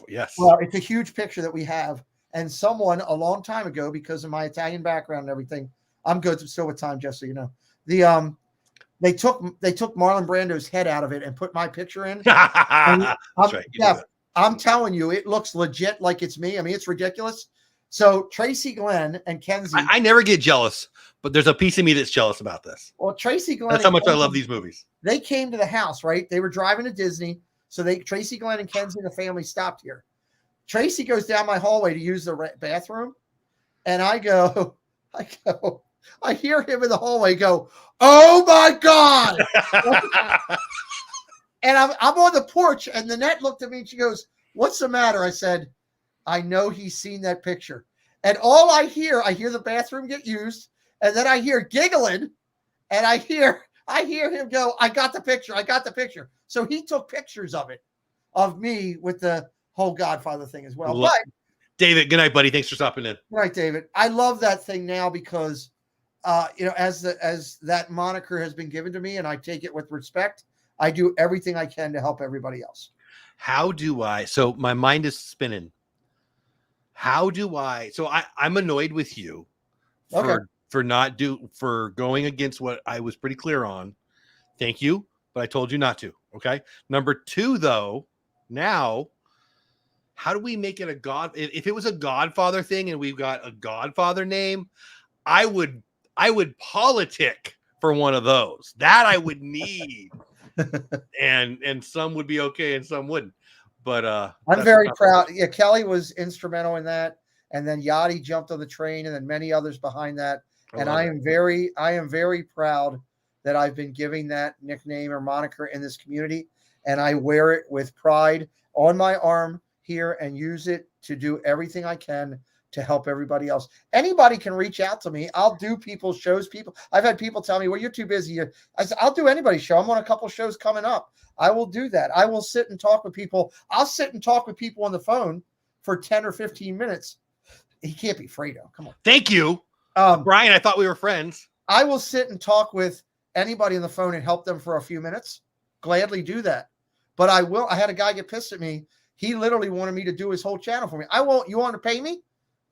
Yes. Well, it's a huge picture that we have. And someone a long time ago, because of my Italian background and everything, I'm good still with time, just so you know. They took Marlon Brando's head out of it and put my picture in. I'm telling you, it looks legit like it's me. I mean, it's ridiculous. So Tracy Glenn and Kenzie. I never get jealous, but there's a piece of me that's jealous about this. Well, Tracy Glenn. That's how much I love these movies. They came to the house, right? They were driving to Disney. So Tracy Glenn and Kenzie and the family stopped here. Tracy goes down my hallway to use the bathroom. And I hear him in the hallway go, oh my God. And I'm on the porch, and Nanette looked at me and she goes, what's the matter? I said, I know he's seen that picture. And all I hear the bathroom get used. And then I hear giggling, and I hear him go, I got the picture. So he took pictures of me with the whole Godfather thing as well. But David, good night, buddy. Thanks for stopping in. Good night, David. I love that thing now because, as that moniker has been given to me, and I take it with respect, I do everything I can to help everybody else. How do I? So my mind is spinning. How do I? So I'm annoyed with you for going against what I was pretty clear on. Thank you, but I told you not to. Okay. Number two, though, now, how do we make it if it was a Godfather thing and we've got a Godfather name, I would politic for one of those. That I would need. and some would be okay and some wouldn't. But I'm very proud. Yeah, Kelly was instrumental in that. And then Yachty jumped on the train, and then many others behind that. And I am very proud that I've been giving that nickname or moniker in this community. And I wear it with pride on my arm here and use it to do everything I can to help everybody else. Anybody can reach out to me. I'll do people's shows. I've had people tell me, well, you're too busy. I said, I'll do anybody's show. I'm on a couple shows coming up. I will do that. I will sit and talk with people. I'll sit and talk with people on the phone for 10 or 15 minutes. He can't be Fredo. Come on. Thank you. Brian, I thought we were friends. I will sit and talk with anybody on the phone and help them for a few minutes. Gladly do that. But I had a guy get pissed at me. He literally wanted me to do his whole channel for me. You want to pay me?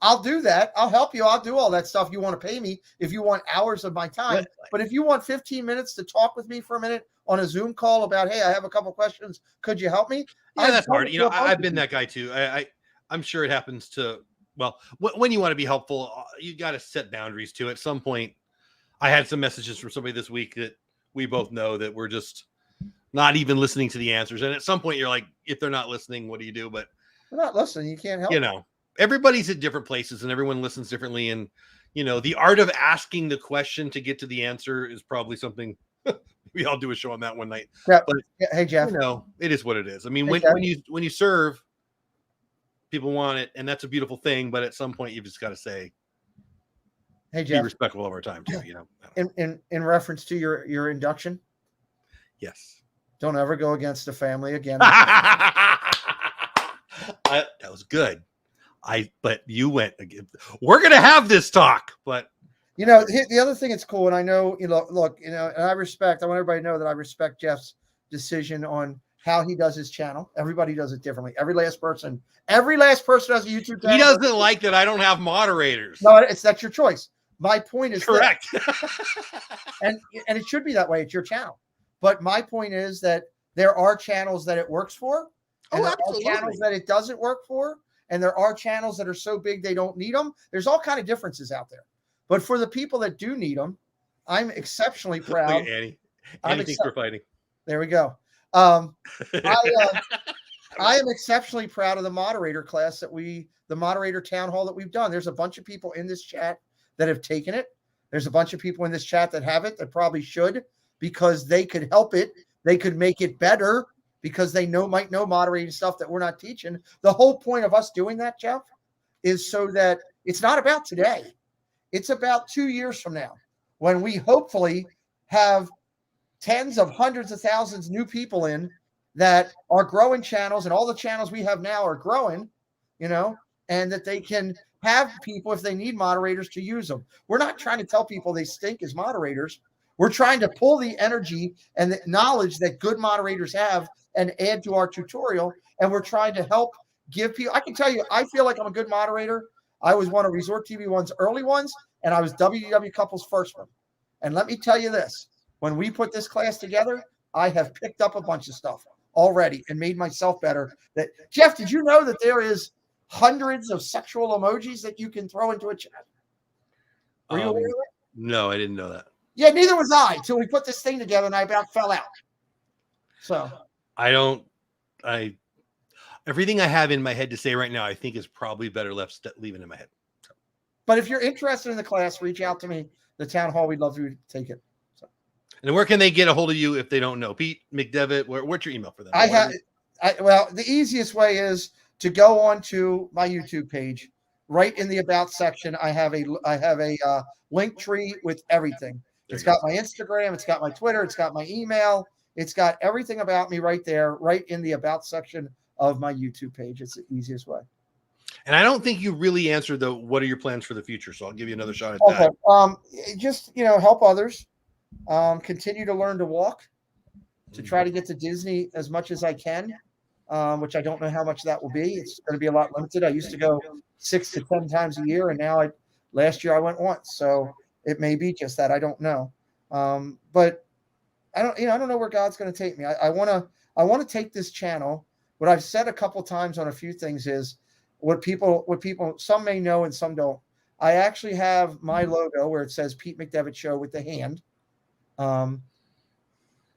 I'll do that. I'll help you. I'll do all that stuff. You want to pay me if you want hours of my time. But if you want 15 minutes to talk with me for a minute on a Zoom call about, hey, I have a couple questions. Could you help me? Yeah, that's hard. You know, I've been that guy too. I'm sure it happens to, well, when you want to be helpful, you got to set boundaries too. At some point, I had some messages from somebody this week that we both know that we're just not even listening to the answers. And at some point you're like, if they're not listening, what do you do? But they're not listening. You can't help. You know, everybody's at different places and everyone listens differently. And, you know, the art of asking the question to get to the answer is probably something we all do a show on that one night. Yeah. But hey, Jeff, you know, it is what it is. I mean, hey, when you serve, people want it, and that's a beautiful thing. But at some point, you've just got to say, hey, Jeff, be respectful of our time too. You know, in reference to your induction, yes, don't ever go against the family again. That was good. But you went again. We're gonna have this talk, but you know, the other thing that's cool, and I know, you know, look, you know, and I want everybody to know that I respect Jeff's decision on how he does his channel. Everybody does it differently. Every last person has a YouTube channel. He doesn't like that I don't have moderators. No, that's your choice. My point is correct. and it should be that way. It's your channel. But my point is that there are channels that it works for, and there are channels that it doesn't work for, and there are channels that are so big they don't need them. There's all kind of differences out there. But for the people that do need them, I'm exceptionally proud. Look at Annie. Annie thinks we're fighting. There we go. I am exceptionally proud of the moderator class the moderator town hall that we've done. There's a bunch of people in this chat that have taken it. There's a bunch of people in this chat that have it, that probably should, because they could help it. They could make it better because they might know moderating stuff that we're not teaching. The whole point of us doing that, Jeff, is so that it's not about today. It's about 2 years from now, when we hopefully have tens of hundreds of thousands new people in that are growing channels, and all the channels we have now are growing, you know, and that they can have people, if they need moderators, to use them. We're not trying to tell people they stink as moderators. We're trying to pull the energy and the knowledge that good moderators have and add to our tutorial. And we're trying to help give people. I can tell you, I feel like I'm a good moderator. I was one of Resort TV One's early ones, and I was WDW Couple's first one. And let me tell you this, when we put this class together, I have picked up a bunch of stuff already and made myself better. Jeff, did you know that there is hundreds of sexual emojis that you can throw into a chat? Were you aware of it? No, I didn't know that. Yeah, neither was I, till we put this thing together and I about fell out. So everything I have in my head to say right now, I think is probably better left leaving in my head. So. But if you're interested in the class, reach out to me, the town hall. We'd love to take it. So. And where can they get a hold of you if they don't know? Pete McDevitt, what's your email for them? Well, the easiest way is to go on to my YouTube page. Right in the About section, I have a link tree with everything. It's got my Instagram, it's got my Twitter, it's got my email, it's got everything about me right there, right in the About section of my YouTube page. It's the easiest way. And I don't think you really answered what are your plans for the future, so I'll give you another shot at that. Just, you know, help others, continue to learn to walk, to try to get to Disney as much as I can, which I don't know how much that will be. It's going to be a lot limited. I used to go 6 to 10 times a year, and now last year I went once, so it may be just that. I don't know. But I don't know where God's going to take me. I want to take this channel. What I've said a couple times on a few things is what people, some may know and some don't. I actually have my logo where it says Pete McDevitt Show with the hand. I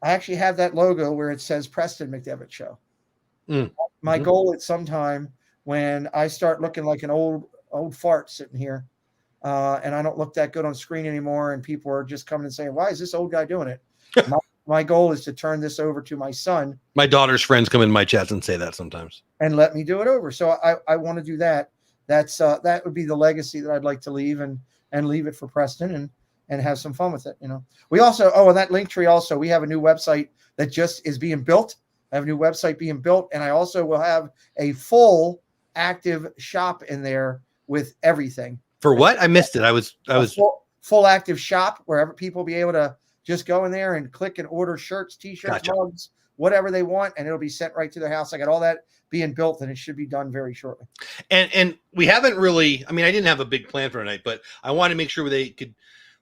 actually have that logo where it says Preston McDevitt Show. My goal at some time when I start looking like an old fart sitting here, and I don't look that good on screen anymore, and people are just coming and saying, why is this old guy doing it? My goal is to turn this over to my son. My daughter's friends come in my chats and say that sometimes. And let me do it over. So I want to do that. That would be the legacy that I'd like to leave, and leave it for Preston and have some fun with it. You know, we also, and that link tree also, we have a new website that just is being built. I have a new website being built, and I also will have a full active shop in there with everything. For what? I missed it. I was full active shop where people will be able to just go in there and click and order shirts, t-shirts, mugs, whatever they want, and it'll be sent right to their house. I got all that being built, and it should be done very shortly. And we haven't really, I mean, I didn't have a big plan for tonight, but I want to make sure they could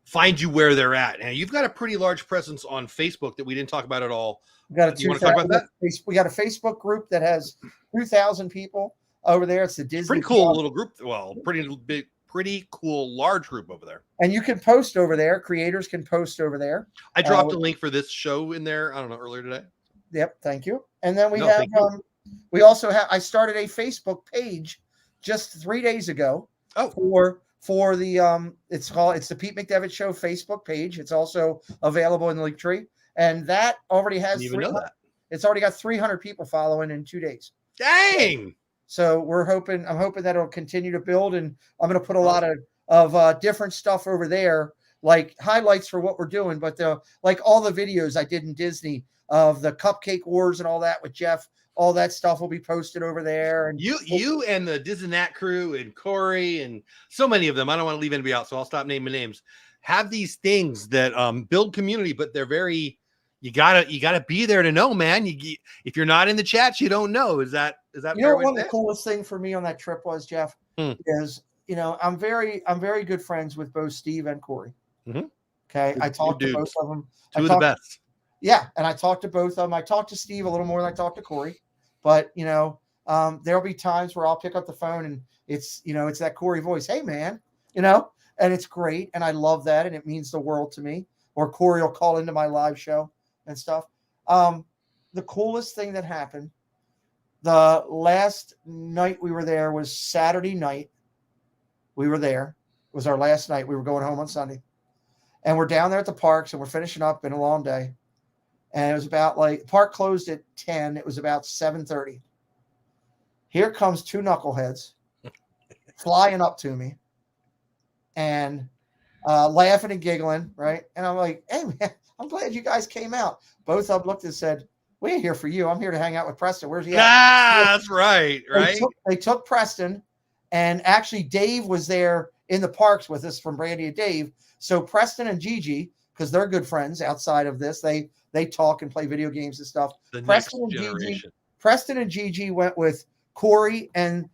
find you where they're at. And you've got a pretty large presence on Facebook that we didn't talk about at all. We got You want to talk about that? We got a Facebook group that has 2,000 people over there. It's the Disney. Pretty cool little group. Well, pretty big, pretty cool, large group over there. And you can post over there. Creators can post over there. I dropped a link for this show in there. I don't know, earlier today. Yep. Thank you. And then we have, we also have, I started a Facebook page just 3 days ago. Oh, for the it's the Pete McDevitt Show Facebook page. It's also available in the Linktree, and that already has. Didn't even know that. It's already got 300 people following in 2 days. Dang! So I'm hoping that it'll continue to build, and I'm going to put a lot of different stuff over there, like highlights for what we're doing, but like all the videos I did in Disney of the Cupcake Wars and all that with Jeff. All that stuff will be posted over there. And you and the Disney crew and Corey and so many of them, I don't want to leave anybody out, so I'll stop naming names, have these things that build community, but they're very, you gotta be there to know, man. If you're not in the chats, you don't know. Is that you know what one of the coolest thing for me on that trip was, Jeff, is I'm very good friends with both Steve and Corey. Mm-hmm. Okay. I talked to both of them. Two of the best. Yeah, and I talked to both of them. I talked to Steve a little more than I talked to Corey. But, there'll be times where I'll pick up the phone and it's that Corey voice. Hey, man, and it's great. And I love that. And it means the world to me. Or Corey will call into my live show and stuff. The coolest thing that happened, the last night we were there was Saturday night. We were there. It was our last night. We were going home on Sunday. And we're down there at the parks and we're finishing up. Been a long day. And it was about park closed at 10. It was about 7:30. Here comes two knuckleheads flying up to me and laughing and giggling, right? And I'm like, hey, man, I'm glad you guys came out. Both of them looked and said, we ain't here for you. I'm here to hang out with Preston. Where's he at? That's right, right? They took Preston, and actually Dave was there in the parks with us from Brandy and Dave. So Preston and Gigi, because they're good friends outside of this, they talk and play video games and stuff. Preston and Gigi went with Corey and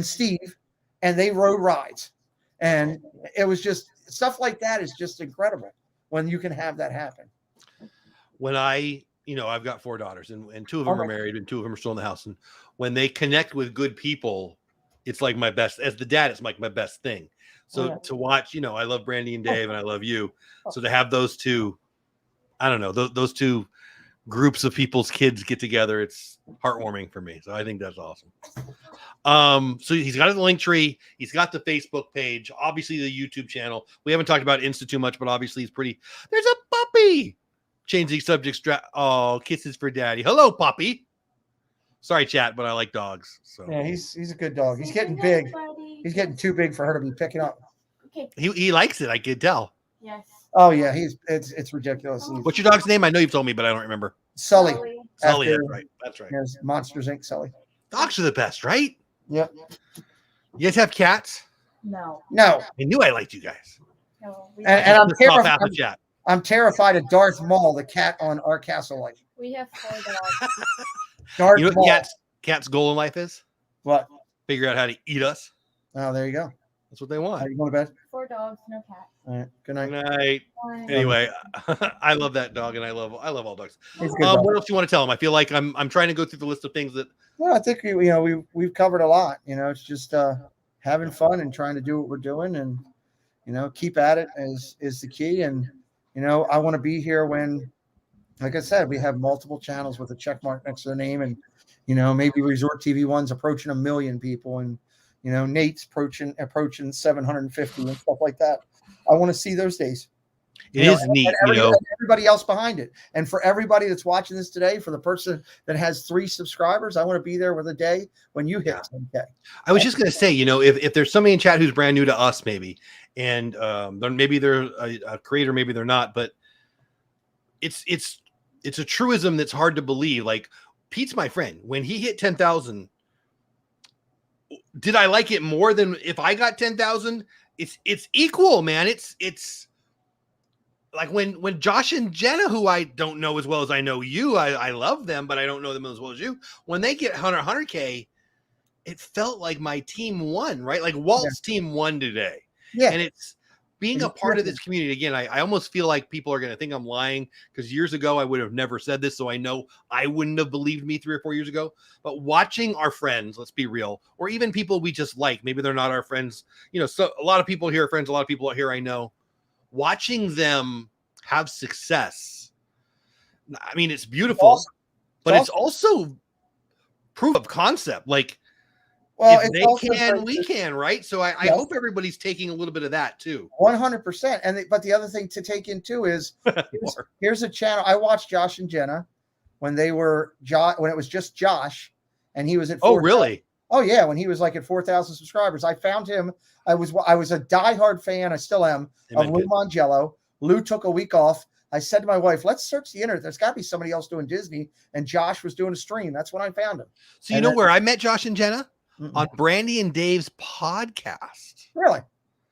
Steve, and they rode rides. And it was just stuff like that is just incredible when you can have that happen. When I've got 4 daughters and 2 of them are married and 2 of them are still in the house. And when they connect with good people, it's like my best, as the dad, it's like my best thing. So to watch, I love Brandy and Dave and I love you. So to have those two, I don't know, those two groups of people's kids get together, it's heartwarming for me. So I think that's awesome. So he's got the Linktree, he's got the Facebook page, obviously the YouTube channel. We haven't talked about Insta too much, but obviously he's pretty. There's a puppy. Changing subjects. Oh, kisses for daddy. Hello, puppy. Sorry, chat, but I like dogs. So yeah, he's a good dog. He's getting big. He's getting too big for her to be picking up. Okay. He likes it. I could tell. Yes. Oh yeah, it's ridiculous. What's your dog's name? I know you've told me, but I don't remember. Sully. Sully. That's right. That's right. Yes, Monsters Inc. Sully. Dogs are the best, right? Yep. You guys have cats? No. No. I knew I liked you guys. No. And I'm terrified. Chat. I'm terrified of Darth Maul, the cat on our castle life. We have 4 dogs. Darth You know Maul. what cat's goal in life is? What? Figure out how to eat us. Oh, there you go. That's what they want. Are you going to bed? 4 dogs, no cat. All right. Good night. Good night. Bye. Anyway, I love that dog, and I love all dogs. He's a good dog. What else do you want to tell them? I feel like I'm trying to go through the list of things that. Well, I think we've covered a lot. It's just having fun and trying to do what we're doing, and keep at it is the key. And I want to be here when, like I said, we have multiple channels with a check mark next to their name, and maybe Resort TV One's approaching 1 million people, and Nate's approaching 750 and stuff like that. I want to see those days. It is neat, everybody else behind it. And for everybody that's watching this today, for the person that has 3 subscribers, I want to be there with a day when you hit 10K. I was just going to say, if there's somebody in chat who's brand new to us, maybe, and maybe they're a creator, maybe they're not, but it's a truism that's hard to believe. Like, Pete's my friend. When he hit 10,000, did I like it more than if I got 10,000? It's equal, man. like when Josh and Jenna, who I don't know as well as I know you, I love them, but I don't know them as well as you. When they get 100K, it felt like my team won, right? Like Walt's team won today. Yeah. And it's being a part of this community. Again, I almost feel like people are going to think I'm lying because years ago I would have never said this. So I know I wouldn't have believed me 3 or 4 years ago. But watching our friends, let's be real, or even people we just like, maybe they're not our friends. You know, so a lot of people here are friends. A lot of people here I know. Watching them have success. I mean, it's beautiful, awesome. but it's also proof of concept. Like, well, if they can, we can, right? So I hope everybody's taking a little bit of that too. 100%. And but the other thing to take in too is here's a channel. I watched Josh and Jenna when they were when it was just Josh, and he was at 4, oh really? Oh yeah, when he was like at 4,000 subscribers. I found him. I was a diehard fan. I still am of Lou Mangello. Lou took a week off. I said to my wife, let's search the internet. There's got to be somebody else doing Disney. And Josh was doing a stream. That's when I found him. So you know where I met Josh and Jenna? On Brandy and Dave's podcast. Really?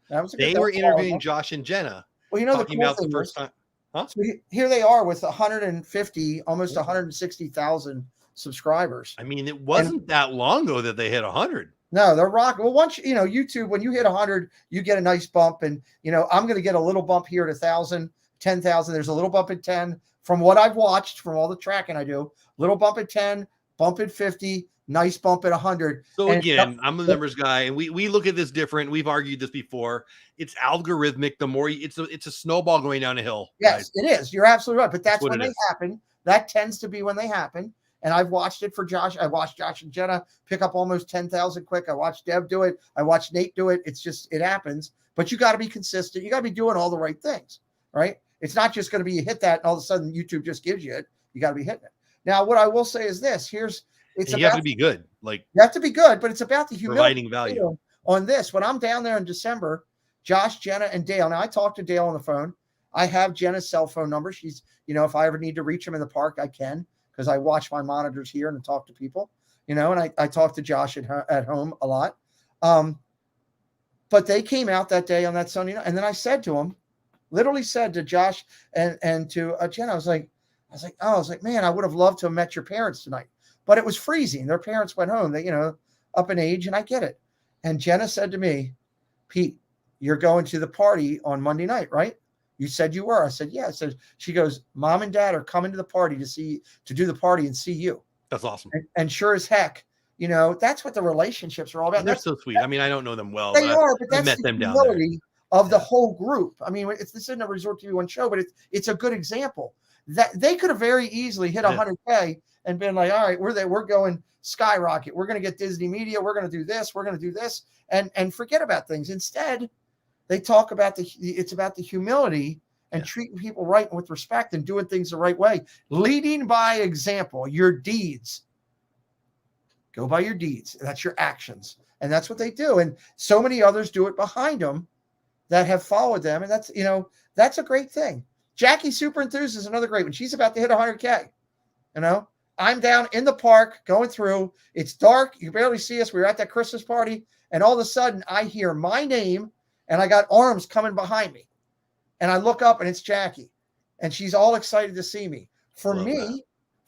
That was they were interviewing Josh and Jenna. Well, you know, talking about the first time. Huh? So here they are with 150, almost 160,000 subscribers. I mean, it wasn't that long ago that they hit 100. No, they're rocking. Well, once you know YouTube, when you hit 100, you get a nice bump, and you know I'm going to get a little bump here at 1,000, 10,000. There's a little bump at 10 from what I've watched from all the tracking I do. Little bump at 10, bump at 50, nice bump at 100. So again, I'm a numbers guy, and we look at this different. We've argued this before. It's algorithmic. The more it's a snowball going down a hill. Yes, guys. it is. You're absolutely right. But that's when they happen. That tends to be when they happen. And I've watched it for Josh. I watched Josh and Jenna pick up almost 10,000 quick. I watched Deb do it. I watched Nate do it. It's just, it happens. But you got to be consistent. You got to be doing all the right things, right? It's not just going to be you hit that and all of a sudden YouTube just gives you it. You got to be hitting it. Now, what I will say is this. You have to be good. Like you have to be good, but it's about the humility providing value on this. When I'm down there in December, Josh, Jenna, and Dale. Now I talked to Dale on the phone. I have Jenna's cell phone number. She's, you know, if I ever need to reach him in the park, I can, because I watch my monitors here and talk to people, you know, and I talk to Josh at home a lot. But they came out that day on that Sunday night, and then I said to him, literally said to Josh and to Jenna, I was like, man, I would have loved to have met your parents tonight. But it was freezing. Their parents went home. They, you know, up in age, and I get it. And Jenna said to me, Pete, you're going to the party on Monday night, right? You said you were. I said, yeah. She goes, Mom and Dad are coming to the party to do the party and see you. That's awesome. And sure as heck, you know, that's what the relationships are all about. And they're so sweet. I mean, I don't know them well. But that's met the them down there. Of the whole group. I mean, this isn't a Resort TV One show, but it's a good example that they could have very easily hit 100K and been like, all right, we're there, we're going skyrocket. We're going to get Disney media. We're going to do this. We're going to do this, and forget about things. Instead, they talk about it's about the humility and treating people right and with respect and doing things the right way, leading by example. Your deeds. Go by your deeds. That's your actions, and that's what they do. And so many others do it behind them that have followed them, and that's, you know, that's a great thing. Jackie Super Enthused is another great one. She's about to hit 100K. You know, I'm down in the park going through. It's dark. You barely see us. We were at that Christmas party, and all of a sudden I hear my name, and I got arms coming behind me, and I look up, and it's Jackie, and she's all excited to see me. For me,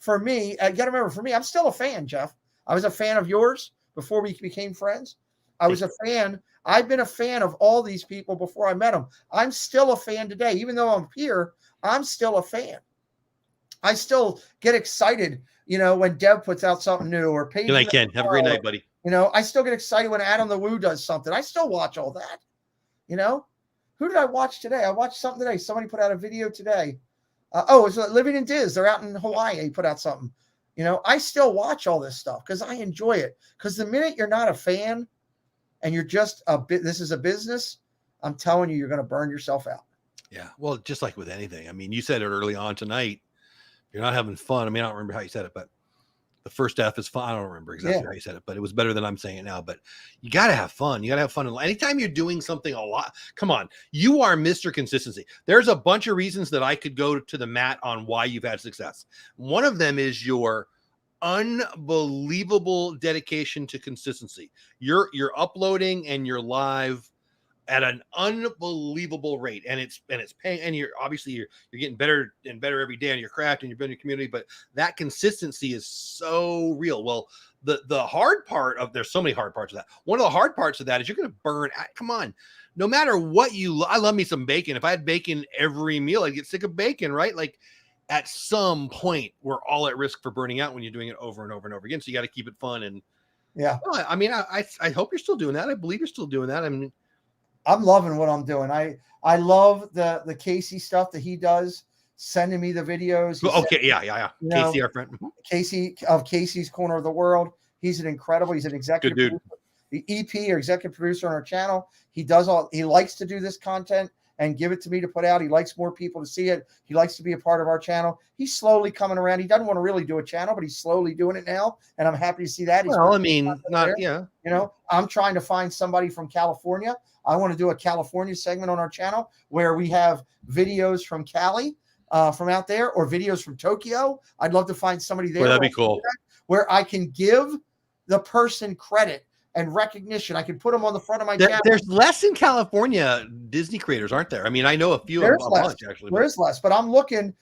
you got to remember, for me, I'm still a fan, Jeff. I was a fan of yours before we became friends. I was a fan. I've been a fan of all these people before I met them. I'm still a fan today. Even though I'm here, I'm still a fan. I still get excited, you know, when Deb puts out something new or Paige. Good night, Ken. Have a great night, buddy. You know, I still get excited when Adam the Woo does something. I still watch all that. You know, who did I watch today? I watched something today. Somebody put out a video today. It's Living in Diz. They're out in Hawaii. He put out something. You know, I still watch all this stuff because I enjoy it. Because the minute you're not a fan and you're just this is a business, I'm telling you, you're going to burn yourself out. Yeah. Well, just like with anything. I mean, you said it early on tonight. You're not having fun. I mean, I don't remember how you said it, but the first F is fun. I don't remember exactly how you said it, but it was better than I'm saying it now. But you got to have fun. You got to have fun. Anytime you're doing something a lot, come on, you are Mr. Consistency. There's a bunch of reasons that I could go to the mat on why you've had success. One of them is your unbelievable dedication to consistency. You're uploading and you're live at an unbelievable rate, and it's paying, and you're getting better and better every day on your craft and you're building your community, but that consistency is so real. Well, the hard part of, there's so many hard parts of that. One of the hard parts of that is you're going to burn out. Come on, no matter what I love me some bacon. If I had bacon every meal, I'd get sick of bacon, right? Like at some point we're all at risk for burning out when you're doing it over and over and over again. So you got to keep it fun. And Yeah. well, I mean, I hope you're still doing that. I believe you're still doing that. I mean, I'm loving what I'm doing. I love the Casey stuff that he does, sending me the videos. Okay, yeah. Casey, our friend. Casey of Casey's Corner of the World. He's he's an executive Good dude. producer, the EP or executive producer on our channel. He likes to do this content and give it to me to put out. He likes more people to see it. He likes to be a part of our channel. He's slowly coming around. He doesn't want to really do a channel, but he's slowly doing it now. And I'm happy to see that. Well, I mean, yeah. You know, I'm trying to find somebody from California. I want to do a California segment on our channel where we have videos from Cali, from out there, or videos from Tokyo. I'd love to find somebody there. Well, that'd be cool. Where I can give the person credit and recognition. I can put them on the front of my channel. There's less in California Disney creators, aren't there? I mean, I know a few. There's a less. bunch, actually. There's less, but I'm looking,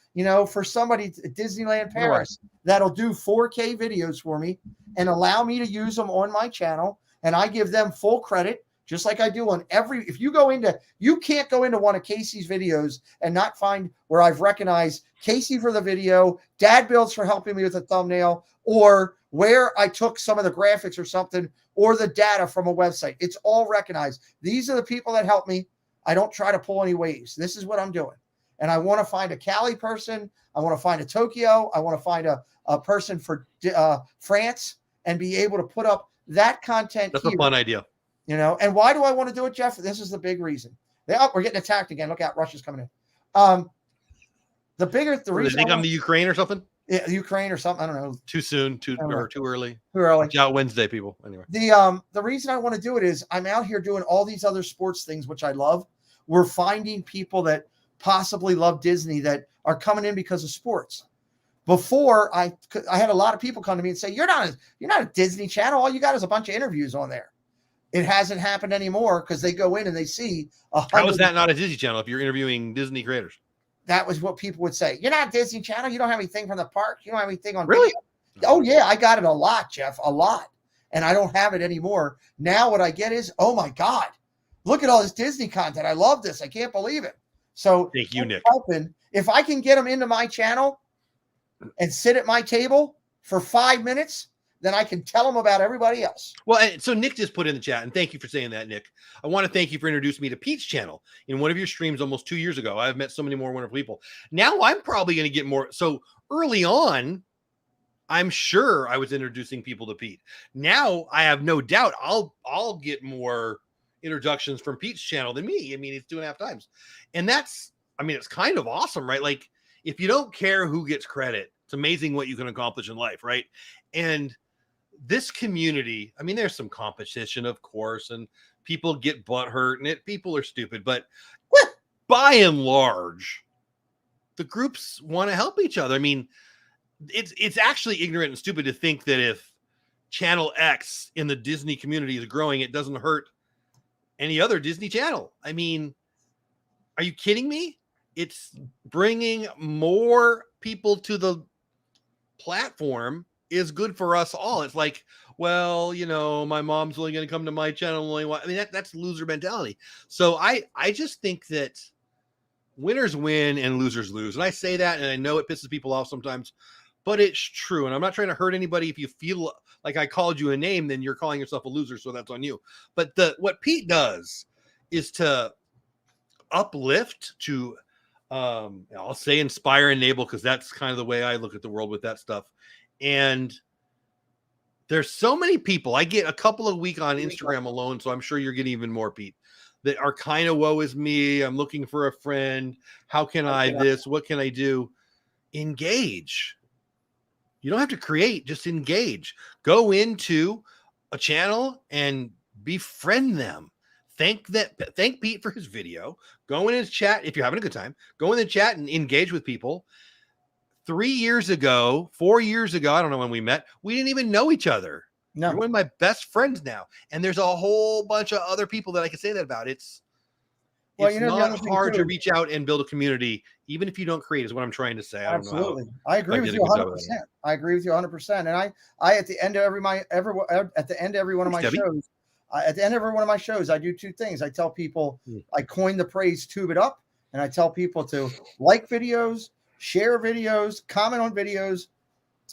for somebody at Disneyland Paris that'll do 4K videos for me and allow me to use them on my channel. And I give them full credit, just like I do on if you can't go into one of Casey's videos and not find where I've recognized Casey for the video, Dad Builds for helping me with the thumbnail, or where I took some of the graphics or something, or the data from a website. It's all recognized. These are the people that help me. I don't try to pull any waves. This is what I'm doing. And I want to find a Cali person. I want to find a Tokyo. I want to find a person for France and be able to put up that content. That's a fun idea. And why do I want to do it, Jeff? This is the big reason. We're getting attacked again. Look out, Russia's coming in. The reason. They think I'm the Ukraine or something? Yeah, Ukraine or something. I don't know. Too soon, too early. Too early. Watch out Wednesday, people. Anyway. The reason I want to do it is I'm out here doing all these other sports things, which I love. We're finding people that possibly love Disney that are coming in because of sports. Before I had a lot of people come to me and say, you're not a Disney channel. All you got is a bunch of interviews on there. It hasn't happened anymore because they go in and they see. How is that not a Disney channel if you're interviewing Disney creators? That was what people would say. You're not a Disney channel. You don't have anything from the park. You don't have anything on really? Video. Oh yeah, I got it a lot, Jeff, a lot, and I don't have it anymore. Now what I get is, oh my God, look at all this Disney content. I love this. I can't believe it. So thank you, Nick. If I can get them into my channel and sit at my table for 5 minutes, then I can tell them about everybody else. Well, so Nick just put in the chat, and thank you for saying that, Nick. I want to thank you for introducing me to Pete's channel in one of your streams almost 2 years ago. I've met so many more wonderful people. Now I'm probably going to get more. So early on, I'm sure I was introducing people to Pete. Now I have no doubt I'll get more introductions from Pete's channel than me. I mean, it's 2.5 times. And it's kind of awesome, right? Like if you don't care who gets credit, it's amazing what you can accomplish in life, right? And this community, I mean, there's some competition, of course, and people get butthurt and people are stupid, but by and large, the groups want to help each other. I mean, it's actually ignorant and stupid to think that if channel X in the Disney community is growing, it doesn't hurt any other Disney channel. I mean, are you kidding me? It's bringing more people to the platform is good for us all. It's like, well, my mom's only going to come to my channel. I mean, that's loser mentality. So I just think that winners win and losers lose. And I say that, and I know it pisses people off sometimes, but it's true. And I'm not trying to hurt anybody. If you feel like I called you a name, then you're calling yourself a loser. So that's on you. But what Pete does is to uplift, to, I'll say inspire, enable, because that's kind of the way I look at the world with that stuff. And there's so many people. I get a couple a week on Instagram alone, so I'm sure you're getting even more, Pete, that are kind of woe is me. I'm looking for a friend. How can I this? What can I do? Engage. You don't have to create, just engage. Go into a channel and befriend them. Thank Pete for his video. Go in his chat if you're having a good time. Go in the chat and engage with people. 4 years ago, I don't know when we met, we didn't even know each other. No. You're one of my best friends now. And there's a whole bunch of other people that I can say that about. It's Well, it's you know, the not other thing hard to too- reach out and build a community, even if you don't create, is what I'm trying to say. I don't know how. Absolutely. I agree I with did a you good job of 100%. I agree with you 100%. And I at the end of every one of my Thanks, Debbie. shows, at the end of every one of my shows, I do two things. I tell people, I coined the phrase "tube it up," and I tell people to like videos, share videos, comment on videos,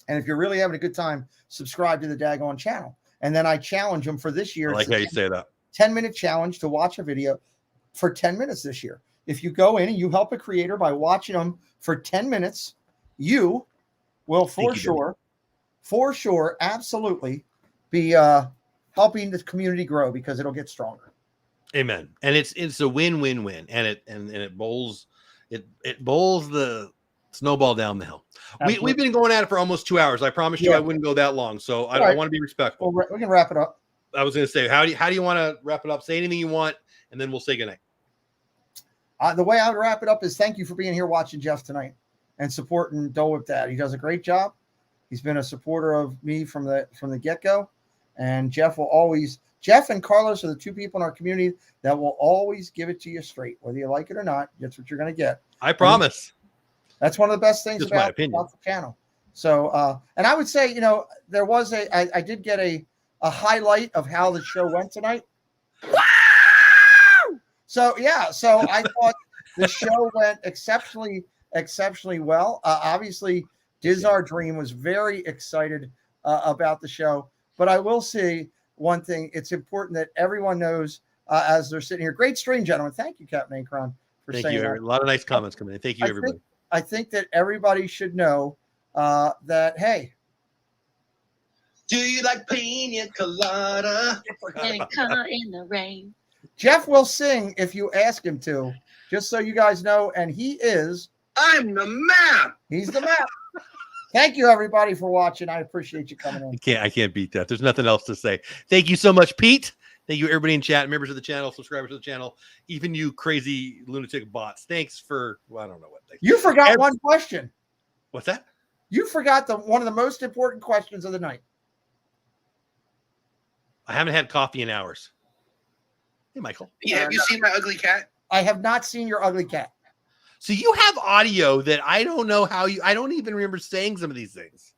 and if you're really having a good time, subscribe to the daggone channel. And then I challenge them for this year. I like how you say that. 10-minute challenge to watch a video for 10 minutes this year. If you go in and you help a creator by watching them for 10 minutes, you will for sure, absolutely be helping the community grow because it'll get stronger. Amen. And it's a win-win-win, and it bowls the snowball down the hill. We've been going at it for almost 2 hours. I promised you I wouldn't go that long, so I want to be respectful. Well, we can wrap it up. I was going to say, how do you want to wrap it up? Say anything you want, and then we'll say goodnight. The way I would wrap it up is thank you for being here watching Jeff tonight and supporting Dole Whip Dad. He does a great job. He's been a supporter of me from the get-go. And Jeff and Carlos are the two people in our community that will always give it to you straight. Whether you like it or not, that's what you're going to get. I promise. That's one of the best things Just my opinion. about the channel. So, and I would say, there was I did get a highlight of how the show went tonight. So I thought the show went exceptionally well. Obviously, Dizar Dream was very excited about the show. But I will say one thing: it's important that everyone knows as they're sitting here. Great stream, gentlemen. Thank you, Captain Akron, for saying Thank you. that. A lot of nice comments coming in. Thank you, everybody. I think that everybody should know that. Hey, do you like pina colada? Getting caught in the rain. Jeff will sing if you ask him to, just so you guys know. And he is. I'm the map. He's the map. Thank you, everybody, for watching. I appreciate you coming in. I can't beat that. There's nothing else to say. Thank you so much, Pete. Thank you, everybody in chat, members of the channel, subscribers to the channel, even you crazy lunatic bots. Thanks for, I don't know what. You forgot one question. What's that? You forgot one of the most important questions of the night. I haven't had coffee in hours. Hey, Michael. Yeah, have you seen my ugly cat? I have not seen your ugly cat. So you have audio that I don't know how I don't even remember saying some of these things.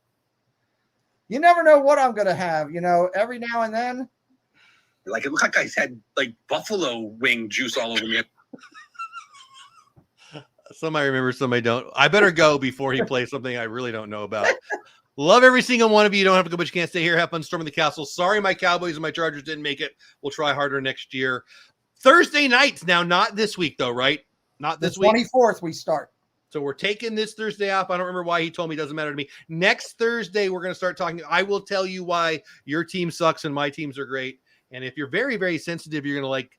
You never know what I'm going to have, every now and then. Like, it looked like I had like buffalo wing juice all over me. Some I remember, some I don't. I better go before he plays something I really don't know about. Love every single one of you. You don't have to go, but you can't stay here. Have fun storming the castle. Sorry, my Cowboys and my Chargers didn't make it. We'll try harder next year. Thursday nights now, not this week though, right? Not this week. 24th we start. So we're taking this Thursday off. I don't remember why he told me. It doesn't matter to me. Next Thursday, we're going to start talking. I will tell you why your team sucks and my teams are great. And if you're very, very sensitive, you're going to like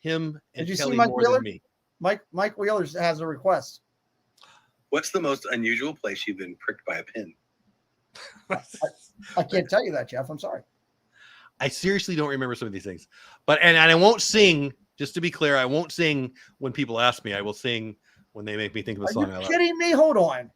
him and Did you Kelly see Mike more Wheeler? than me. Mike Wheeler has a request. What's the most unusual place you've been pricked by a pin? I can't tell you that, Jeff. I'm sorry. I seriously don't remember some of these things. But and I won't sing, just to be clear, I won't sing when people ask me. I will sing when they make me think of a song. Are you kidding me? Hold on.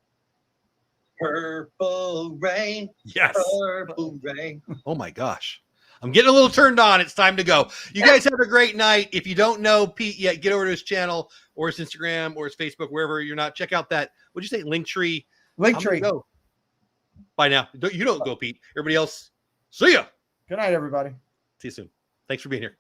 Purple rain. Yes. Purple rain. Oh my gosh. I'm getting a little turned on. It's time to go. You guys have a great night. If you don't know Pete yet, get over to his channel or his Instagram or his Facebook, wherever you're not. Check out that. What'd you say? Linktree. Linktree. Go. Bye now. You don't go, Pete. Everybody else, see ya. Good night, everybody. See you soon. Thanks for being here.